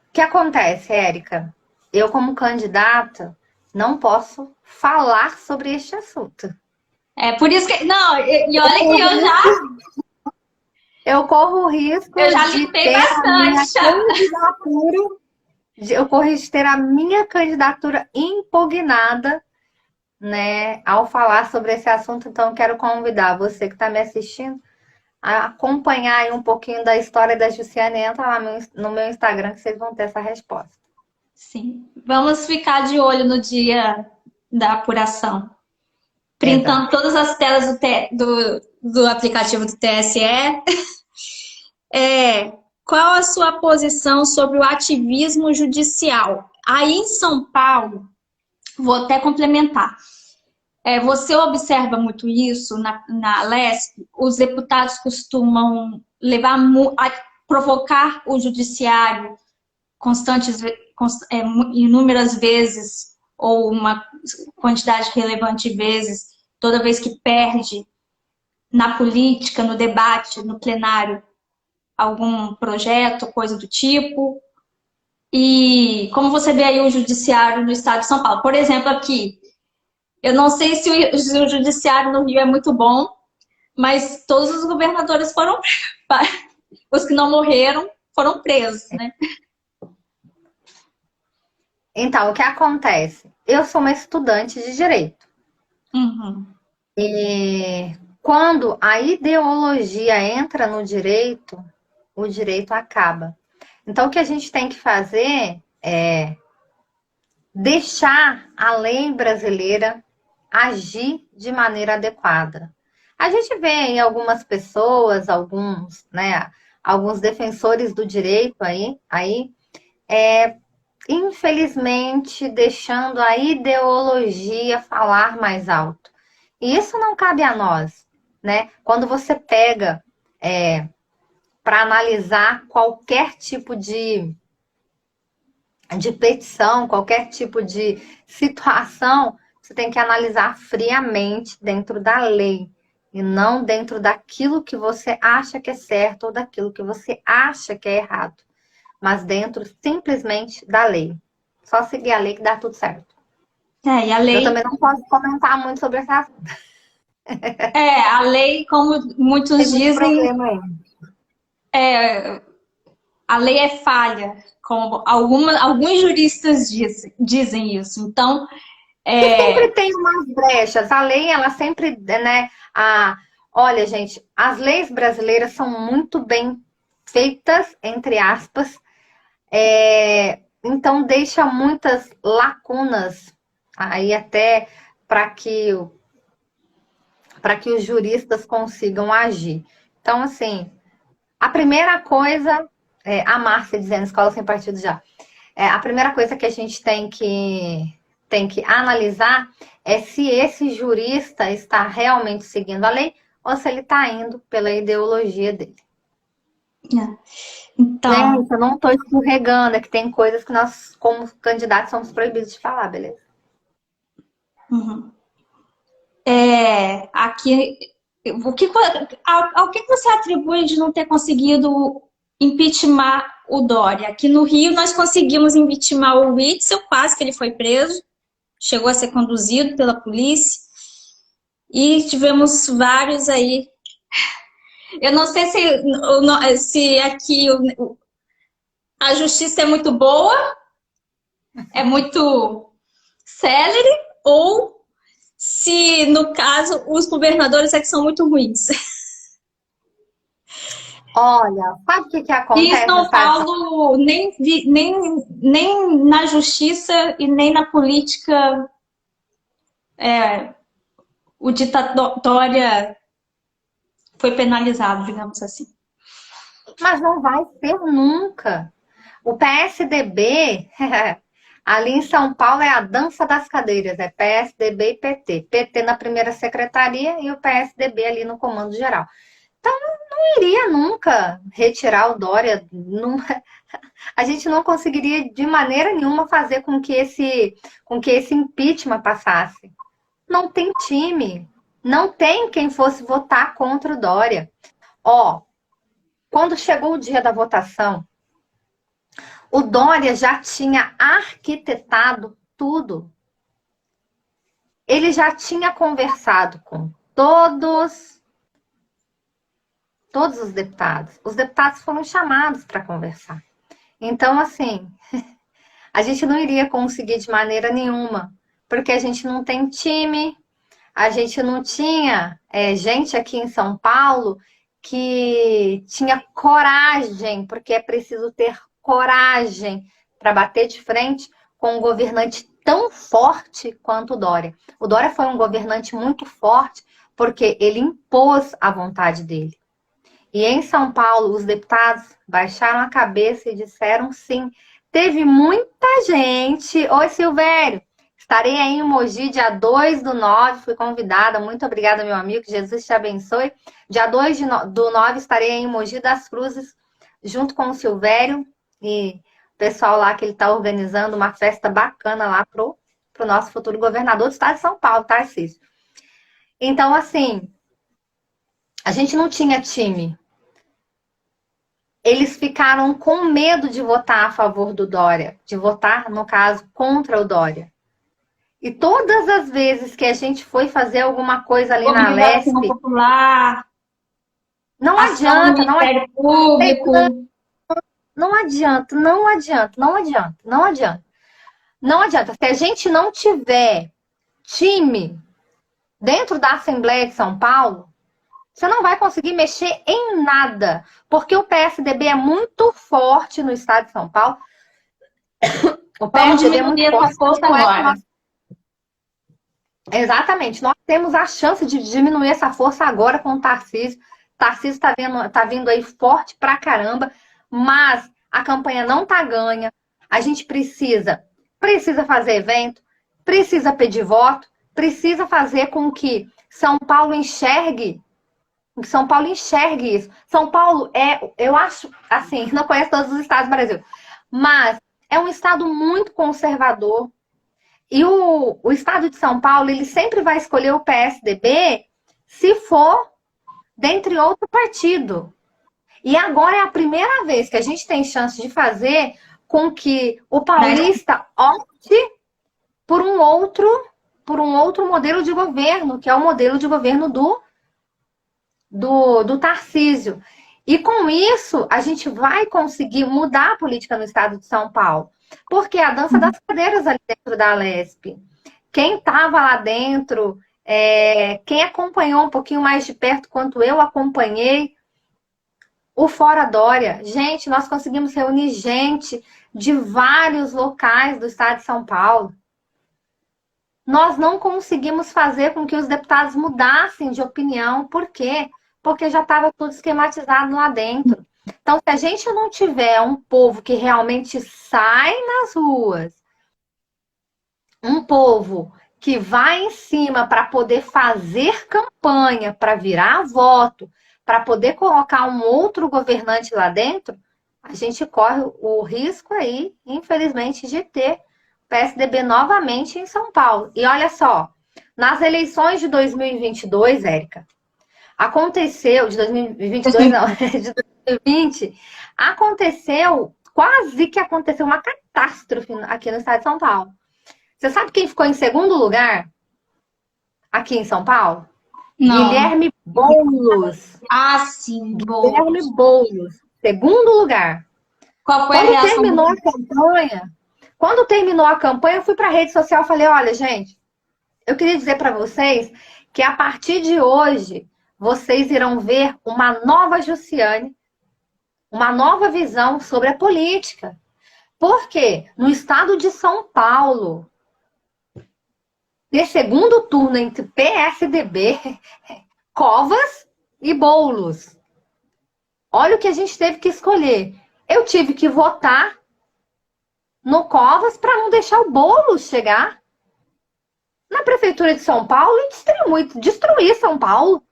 O que acontece, Érica? Eu, como candidata, não posso falar sobre este assunto. É por isso que... Não, e olha que eu já... Eu corro o risco de ter bastante. Eu corro de ter a minha candidatura impugnada, né, ao falar sobre esse assunto. Então, quero convidar você que está me assistindo a acompanhar aí um pouquinho da história da Jussiane. Entra lá no meu Instagram que vocês vão ter essa resposta. Sim. Vamos ficar de olho no dia da apuração. Printando todas as telas do aplicativo do TSE. Qual a sua posição sobre o ativismo judicial? Aí em São Paulo, vou até complementar. Você observa muito isso na LESP? Os deputados costumam provocar o judiciário inúmeras vezes, ou uma quantidade relevante de vezes, toda vez que perde na política, no debate, no plenário, algum projeto, coisa do tipo. E como você vê aí o judiciário no estado de São Paulo? Por exemplo, aqui, eu não sei se o judiciário no Rio é muito bom, mas todos os governadores foram... Os que não morreram foram presos, né? Então, o que acontece? Eu sou uma estudante de direito. Uhum. E quando a ideologia entra no direito, o direito acaba. Então, o que a gente tem que fazer é deixar a lei brasileira agir de maneira adequada. A gente vê aí algumas pessoas, alguns defensores do direito infelizmente, deixando a ideologia falar mais alto. E isso não cabe a nós, né? Quando você pega para analisar qualquer tipo de petição, qualquer tipo de situação, você tem que analisar friamente dentro da lei e não dentro daquilo que você acha que é certo ou daquilo que você acha que é errado, mas dentro simplesmente da lei. Só seguir a lei que dá tudo certo. E a lei... Eu também não posso comentar muito sobre esse assunto. A lei, como muitos dizem, a lei é falha, como alguns juristas dizem isso. Então, sempre tem umas brechas. A lei, ela sempre, né? Olha, gente, as leis brasileiras são muito bem feitas, entre aspas. Então, deixa muitas lacunas aí até para que os juristas consigam agir. Então, assim, a primeira coisa, a Márcia dizendo, escola sem partido já, a primeira coisa que a gente tem que analisar é se esse jurista está realmente seguindo a lei ou se ele está indo pela ideologia dele. Então, Gente, eu não estou escorregando, é que tem coisas que nós, como candidatos, somos proibidos de falar, beleza? Uhum. Aqui, ao que você atribui de não ter conseguido impeachment o Dória? Aqui no Rio nós conseguimos impeachment o Witzel, quase que ele foi preso, chegou a ser conduzido pela polícia, e tivemos vários aí Eu não sei se aqui a justiça é muito boa, é muito célere, ou se, no caso, os governadores é que são muito ruins. Olha, sabe o que que E em acontece no São estado de São Paulo, nem na justiça e nem na política o ditatória foi penalizado, digamos assim. Paulo? Mas não vai ser nunca. O PSDB, ali em São Paulo, é a dança das cadeiras, é PSDB e PT. PT na primeira secretaria e o PSDB ali no comando geral. Então, não iria nunca retirar o Dória. Não, a gente não conseguiria de maneira nenhuma fazer com que esse impeachment passasse. Não tem time. Não tem quem fosse votar contra o Dória. Ó, quando chegou o dia da votação, o Dória já tinha arquitetado tudo. Ele já tinha conversado com todos os deputados. Os deputados foram chamados para conversar. Então, assim, a gente não iria conseguir de maneira nenhuma, porque a gente não tem time, a gente não tinha gente aqui em São Paulo que tinha coragem, porque é preciso ter coragem para bater de frente com um governante tão forte quanto o Dória. O Dória foi um governante muito forte porque ele impôs a vontade dele. E em São Paulo, os deputados baixaram a cabeça e disseram sim. Teve muita gente. Oi, Silvério. Estarei aí em Mogi, dia 2/9. Fui convidada. Muito obrigada, meu amigo. Jesus te abençoe. Dia 2/9 estarei aí em Mogi das Cruzes, junto com o Silvério e o pessoal lá que ele está organizando uma festa bacana lá pro nosso futuro governador do estado de São Paulo, Tarcísio. Então, assim, a gente não tinha time. Eles ficaram com medo de votar a favor do Dória, de votar, no caso, contra o Dória. E todas as vezes que a gente foi fazer alguma coisa ali na Lesp, popular, não ação do adianta, Ministério Público. não adianta, não adianta, não adianta, não adianta. Não adianta. Se a gente não tiver time dentro da Assembleia de São Paulo, você não vai conseguir mexer em nada, porque o PSDB é muito forte no estado de São Paulo. O PSDB é muito forte. Força agora. Exatamente. Nós temos a chance de diminuir essa força agora com o Tarcísio. Tarcísio tá vindo aí forte pra caramba, mas a campanha não tá ganha. A gente precisa fazer evento, precisa pedir voto, precisa fazer com que São Paulo enxergue isso. São Paulo eu acho, assim, não conheço todos os estados do Brasil, mas é um estado muito conservador. E o estado de São Paulo, ele sempre vai escolher o PSDB se for dentre outro partido. E agora é a primeira vez que a gente tem chance de fazer com que o paulista opte por um outro modelo de governo, que é o modelo de governo do Tarcísio. E com isso, a gente vai conseguir mudar a política no estado de São Paulo. Porque a dança das cadeiras ali dentro da Lesp, quem estava lá dentro, quem acompanhou um pouquinho mais de perto, quanto eu acompanhei, o Fora Dória, gente, nós conseguimos reunir gente de vários locais do estado de São Paulo. Nós não conseguimos fazer com que os deputados mudassem de opinião. Por quê? Porque já estava tudo esquematizado lá dentro. Então, se a gente não tiver um povo que realmente sai nas ruas, um povo que vai em cima para poder fazer campanha, para virar voto, para poder colocar um outro governante lá dentro, a gente corre o risco aí, infelizmente, de ter PSDB novamente em São Paulo. E olha só, nas eleições de 2022, Érica, aconteceu, de 2022 não, de 2020, quase que aconteceu uma catástrofe aqui no estado de São Paulo. Você sabe quem ficou em segundo lugar aqui em São Paulo? Não. Guilherme Boulos. Ah, sim, boa. Guilherme Boulos. Segundo lugar. Qual foi a Quando reação? terminou a campanha, eu fui para a rede social e falei, olha, gente, eu queria dizer para vocês que a partir de hoje, vocês irão ver uma nova Jussiane, uma nova visão sobre a política. Por quê? No estado de São Paulo, ter segundo turno entre PSDB, Covas e Boulos. Olha o que a gente teve que escolher. Eu tive que votar no Covas para não deixar o Boulos chegar na prefeitura de São Paulo e destruir São Paulo.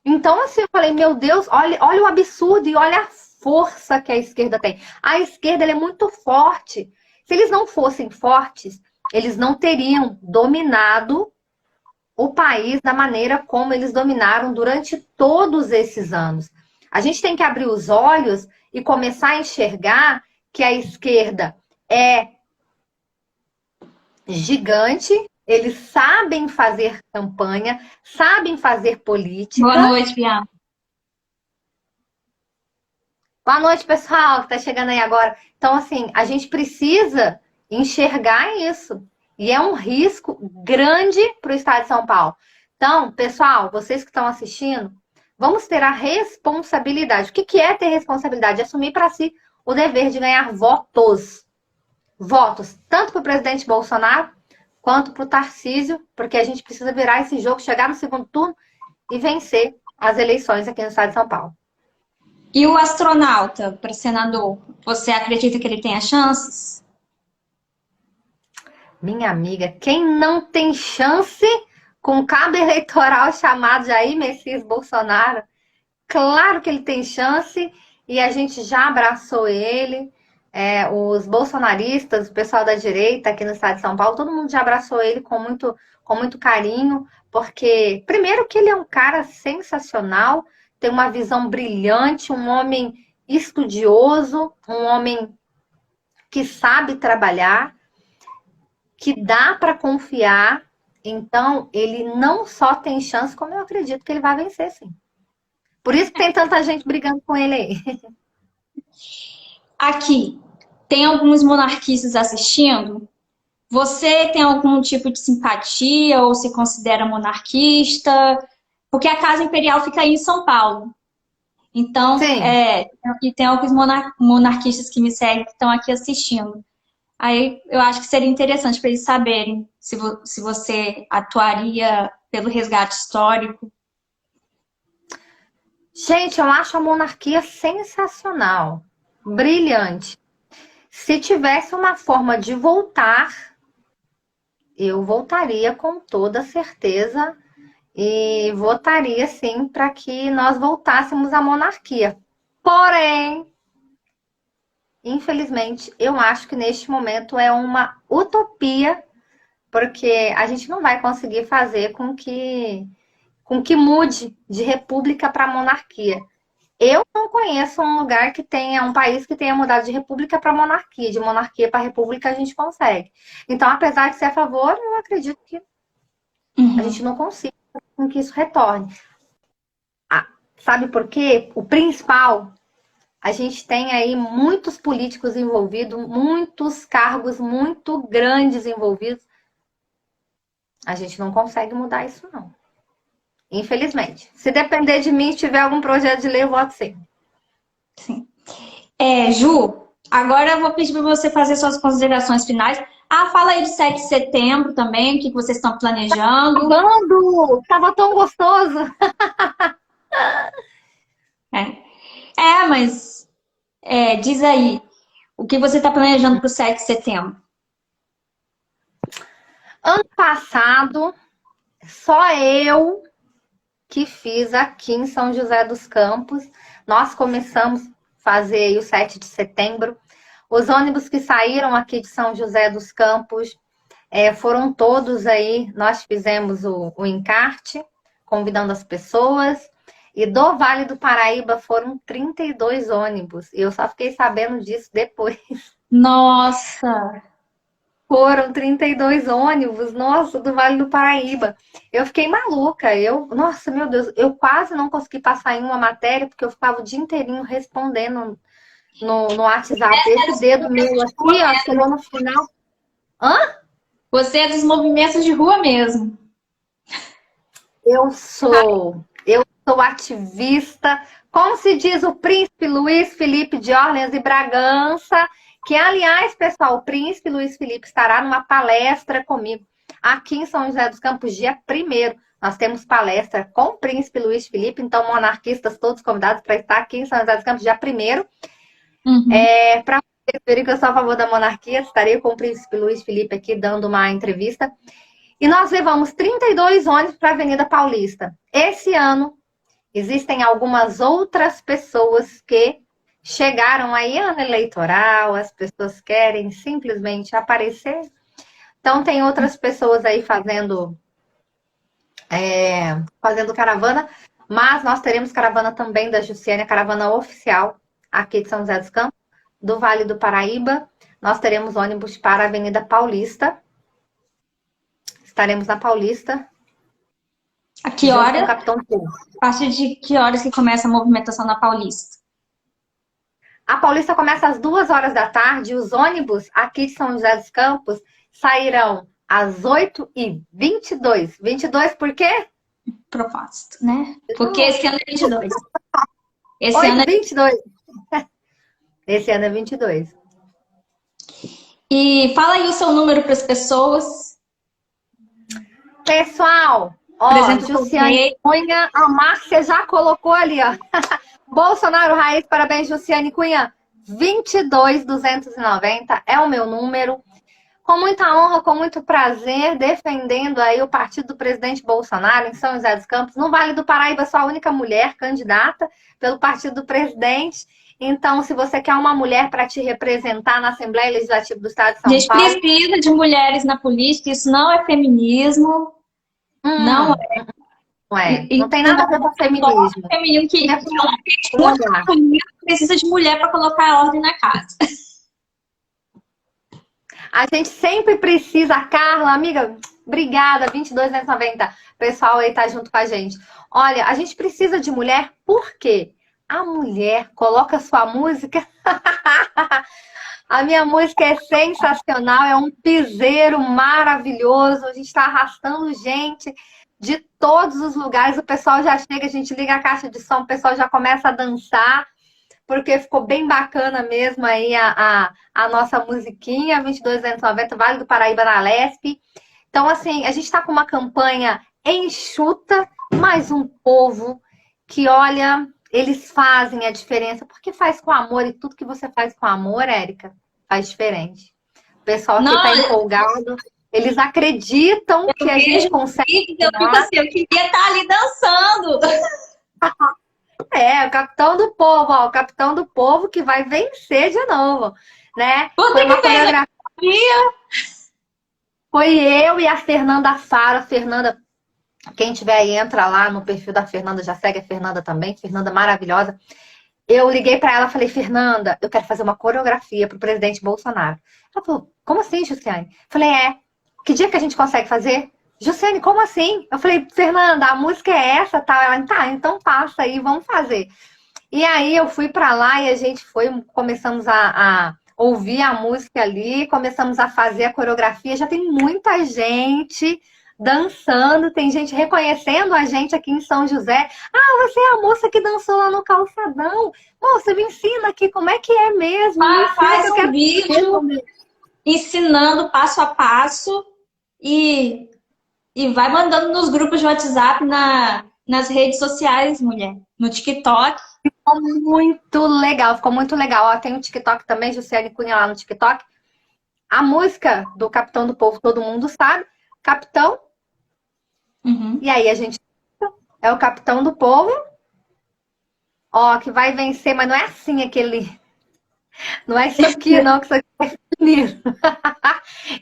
Então, assim, eu falei, meu Deus, olha o absurdo e olha a força que a esquerda tem. A esquerda ela é muito forte. Se eles não fossem fortes, eles não teriam dominado o país da maneira como eles dominaram durante todos esses anos. A gente tem que abrir os olhos e começar a enxergar que a esquerda é gigante, eles sabem fazer campanha, sabem fazer política. Boa noite, Bianca. Boa noite, pessoal, que está chegando aí agora. Então, assim, a gente precisa enxergar isso. E é um risco grande para o estado de São Paulo. Então, pessoal, vocês que estão assistindo, vamos ter a responsabilidade. O que é ter responsabilidade? Assumir para si o dever de ganhar votos. Votos, tanto para o presidente Bolsonaro, quanto para o Tarcísio, porque a gente precisa virar esse jogo, chegar no segundo turno e vencer as eleições aqui no estado de São Paulo. E o astronauta para senador, você acredita que ele tenha chances? Minha amiga, quem não tem chance com um cabo eleitoral chamado Jair Messias Bolsonaro? Claro que ele tem chance e a gente já abraçou ele. Os bolsonaristas, o pessoal da direita aqui no estado de São Paulo, todo mundo já abraçou ele com muito carinho, porque, primeiro, que ele é um cara sensacional, tem uma visão brilhante, um homem estudioso, um homem que sabe trabalhar, que dá para confiar. Então, ele não só tem chance, como eu acredito que ele vai vencer, sim. Por isso que tem tanta gente brigando com ele aí. Aqui, tem alguns monarquistas assistindo. Você tem algum tipo de simpatia ou se considera monarquista? Porque a Casa Imperial fica aí em São Paulo. Então, e tem alguns monarquistas que me seguem que estão aqui assistindo. Aí eu acho que seria interessante para eles saberem se você atuaria pelo resgate histórico. Gente, eu acho a monarquia sensacional, brilhante. Se tivesse uma forma de voltar, eu voltaria com toda certeza e votaria, sim, para que nós voltássemos à monarquia. Porém, infelizmente, eu acho que neste momento é uma utopia, porque a gente não vai conseguir fazer com que mude de república para monarquia. Eu não conheço um lugar que tenha, um país que tenha mudado de república para monarquia. De monarquia para república a gente consegue. Então, apesar de ser a favor, eu acredito que a gente não consiga com que isso retorne. Sabe por quê? O principal, a gente tem aí muitos políticos envolvidos, muitos cargos muito grandes envolvidos. A gente não consegue mudar isso, não. Infelizmente. Se depender de mim, se tiver algum projeto de lei, eu voto sim. Sim. Ju, agora eu vou pedir para você fazer suas considerações finais. Fala aí de 7 de setembro também, o que vocês estão planejando. Bando! Tava tão gostoso! Mas diz aí, o que você está planejando para o 7 de setembro? Ano passado, só eu que fiz aqui em São José dos Campos. Nós começamos a fazer aí o 7 de setembro. Os ônibus que saíram aqui de São José dos Campos foram todos aí. Nós fizemos o encarte, convidando as pessoas. E do Vale do Paraíba foram 32 ônibus. E eu só fiquei sabendo disso depois. Nossa! Foram 32 ônibus, nossa, do Vale do Paraíba. Eu fiquei maluca. Nossa, meu Deus, eu quase não consegui passar em uma matéria porque eu ficava o dia inteirinho respondendo no WhatsApp. Esse dedo meu aqui, ó, chegou no final. Hã? Você é dos movimentos de rua mesmo. Eu sou ativista. Como se diz o príncipe Luiz Felipe de Orleans e Bragança, que, aliás, pessoal, o príncipe Luiz Felipe estará numa palestra comigo aqui em São José dos Campos, dia 1º. Nós temos palestra com o príncipe Luiz Felipe, então, monarquistas todos convidados para estar aqui em São José dos Campos, dia 1º. Para vocês verem que eu sou a favor da monarquia, estarei com o príncipe Luiz Felipe aqui dando uma entrevista. E nós levamos 32 ônibus para a Avenida Paulista. Esse ano, existem algumas outras pessoas que chegaram aí, ano eleitoral, as pessoas querem simplesmente aparecer. Então, tem outras pessoas aí fazendo caravana, mas nós teremos caravana também da Jussiane, a caravana oficial aqui de São José dos Campos, do Vale do Paraíba. Nós teremos ônibus para a Avenida Paulista. Estaremos na Paulista. A que hora? A partir de que horas que começa a movimentação na Paulista? A Paulista começa às 2 horas da tarde. Os ônibus aqui de São José dos Campos sairão às 8h22. 22 por quê? Propósito, né? Porque esse ano é 22. Esse 8, ano é 22. Esse ano é 22. E fala aí o seu número para as pessoas. Pessoal, ó, Jussiane Cunha, a Márcia já colocou ali, ó. Bolsonaro Raiz, parabéns, Jussiane Cunha. 22.290 é o meu número. Com muita honra, com muito prazer, defendendo aí o partido do presidente Bolsonaro em São José dos Campos. No Vale do Paraíba, sou a única mulher candidata pelo partido do presidente. Então, se você quer uma mulher para te representar na Assembleia Legislativa do Estado de São Paulo... A gente precisa de mulheres na política, isso não é feminismo. Não é. Não é. Não tem nada a ver com feminismo. Feminino que precisa de mulher para colocar a ordem na casa. A gente sempre precisa, Carla, amiga, obrigada, 22,90. O pessoal aí tá junto com a gente. Olha, a gente precisa de mulher porque a mulher coloca sua música. A minha música é sensacional, é um piseiro maravilhoso. A gente está arrastando gente de todos os lugares. O pessoal já chega, a gente liga a caixa de som, o pessoal já começa a dançar, porque ficou bem bacana mesmo aí a nossa musiquinha, 22,90, Vale do Paraíba na Lesp. Então, assim, a gente está com uma campanha enxuta, mas um povo que, olha, eles fazem a diferença, porque faz com amor, e tudo que você faz com amor, Érica, faz diferente. O pessoal que está empolgado, eles acreditam que a gente consegue. Eu fico assim, eu queria estar ali dançando. É, o capitão do povo, ó, o capitão do povo que vai vencer de novo, né? Foi uma coreografia. Foi eu e a Fernanda Faro. A Fernanda, quem tiver aí, entra lá no perfil da Fernanda, já segue a Fernanda também, Fernanda maravilhosa. Eu liguei para ela e falei, Fernanda, eu quero fazer uma coreografia pro presidente Bolsonaro. Ela falou, como assim, Jussiane? Falei, que dia que a gente consegue fazer? Jussiane, como assim? Eu falei, Fernanda, a música é essa, tal. Ela, tá, então passa aí, vamos fazer. E aí eu fui para lá e a gente começamos a ouvir a música ali, começamos a fazer a coreografia. Já tem muita gente dançando, tem gente reconhecendo a gente aqui em São José. Ah, você é a moça que dançou lá no calçadão. Moça, me ensina aqui como é que é mesmo. Faz um vídeo ensinando passo a passo e vai mandando nos grupos de WhatsApp, nas redes sociais, mulher. No TikTok. Ficou muito legal, ficou muito legal. Ó, tem um TikTok também, Jussiane Cunha lá no TikTok. A música do Capitão do Povo, todo mundo sabe. Capitão. Uhum. E aí a gente é o capitão do povo. Ó, que vai vencer, mas não é assim aquele... Não é isso aqui, não, que isso aqui é feminino.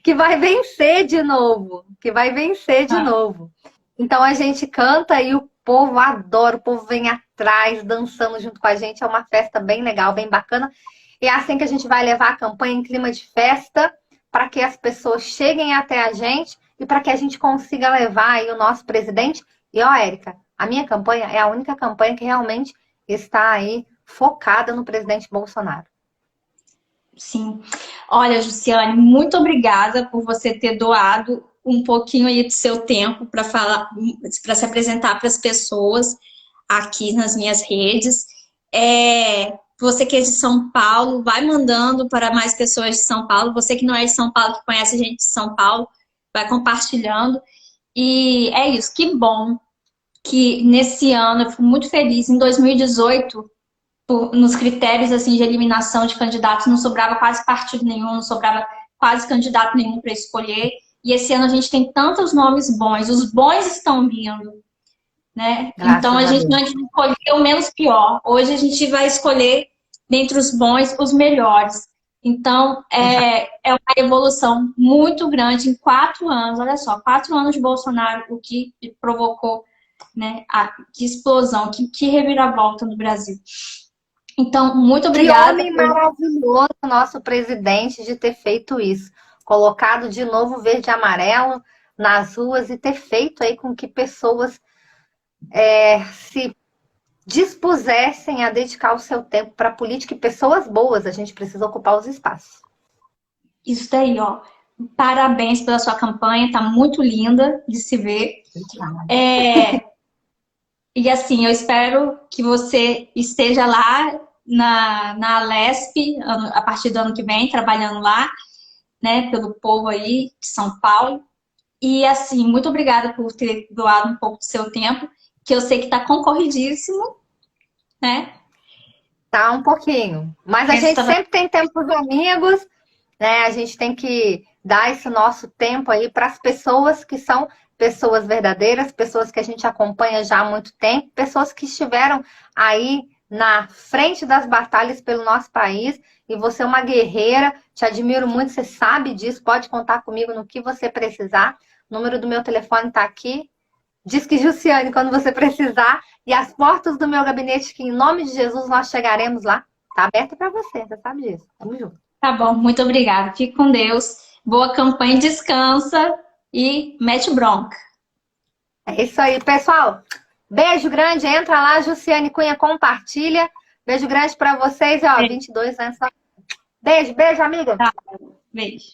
Que vai vencer de novo. Que vai vencer de novo. Então a gente canta e o povo adora, o povo vem atrás, dançando junto com a gente. É uma festa bem legal, bem bacana. E é assim que a gente vai levar a campanha em clima de festa para que as pessoas cheguem até a gente e para que a gente consiga levar aí o nosso presidente. E ó, Érica, a minha campanha é a única campanha que realmente está aí focada no presidente Bolsonaro. Sim. Olha, Jussiane, muito obrigada por você ter doado um pouquinho aí do seu tempo para falar, para se apresentar para as pessoas aqui nas minhas redes. Você que é de São Paulo, vai mandando para mais pessoas de São Paulo. Você que não é de São Paulo, que conhece a gente de São Paulo, vai compartilhando. E é isso, que bom que nesse ano, eu fui muito feliz, em 2018, nos critérios assim, de eliminação de candidatos, não sobrava quase partido nenhum, não sobrava quase candidato nenhum para escolher. E esse ano a gente tem tantos nomes bons, os bons estão vindo, né? Então a gente não escolheu o menos pior. Hoje a gente vai escolher, dentre os bons, os melhores. Então é uma evolução muito grande em 4 anos. Olha só, 4 anos de Bolsonaro, o que provocou, né, que explosão, que reviravolta no Brasil. Então, muito obrigada. Que homem maravilhoso, nosso presidente, de ter feito isso. Colocado de novo verde e amarelo nas ruas e ter feito aí com que pessoas se dispusessem a dedicar o seu tempo para a política, e pessoas boas, a gente precisa ocupar os espaços. Isso daí, ó. Parabéns pela sua campanha, tá muito linda de se ver. E assim, eu espero que você esteja lá na Alesp, a partir do ano que vem, trabalhando lá, né, pelo povo aí de São Paulo. E assim, muito obrigada por ter doado um pouco do seu tempo, que eu sei que tá concorridíssimo, né? Tá um pouquinho. Mas a gente sempre tem tempo para os amigos, né? A gente tem que dar esse nosso tempo aí para as pessoas que são pessoas verdadeiras, pessoas que a gente acompanha já há muito tempo, pessoas que estiveram aí na frente das batalhas pelo nosso país. E você é uma guerreira, te admiro muito, você sabe disso, pode contar comigo no que você precisar. O número do meu telefone está aqui. Diz que Jussiane, quando você precisar, e as portas do meu gabinete, que em nome de Jesus nós chegaremos lá, tá aberta para você sabe disso. Tamo junto. Tá bom, muito obrigada. Fique com Deus. Boa campanha, descansa e mete bronca. É isso aí, pessoal. Beijo grande, entra lá, Jussiane Cunha, compartilha. Beijo grande para vocês, ó, 22 anos. Beijo, amiga. Tá, beijo.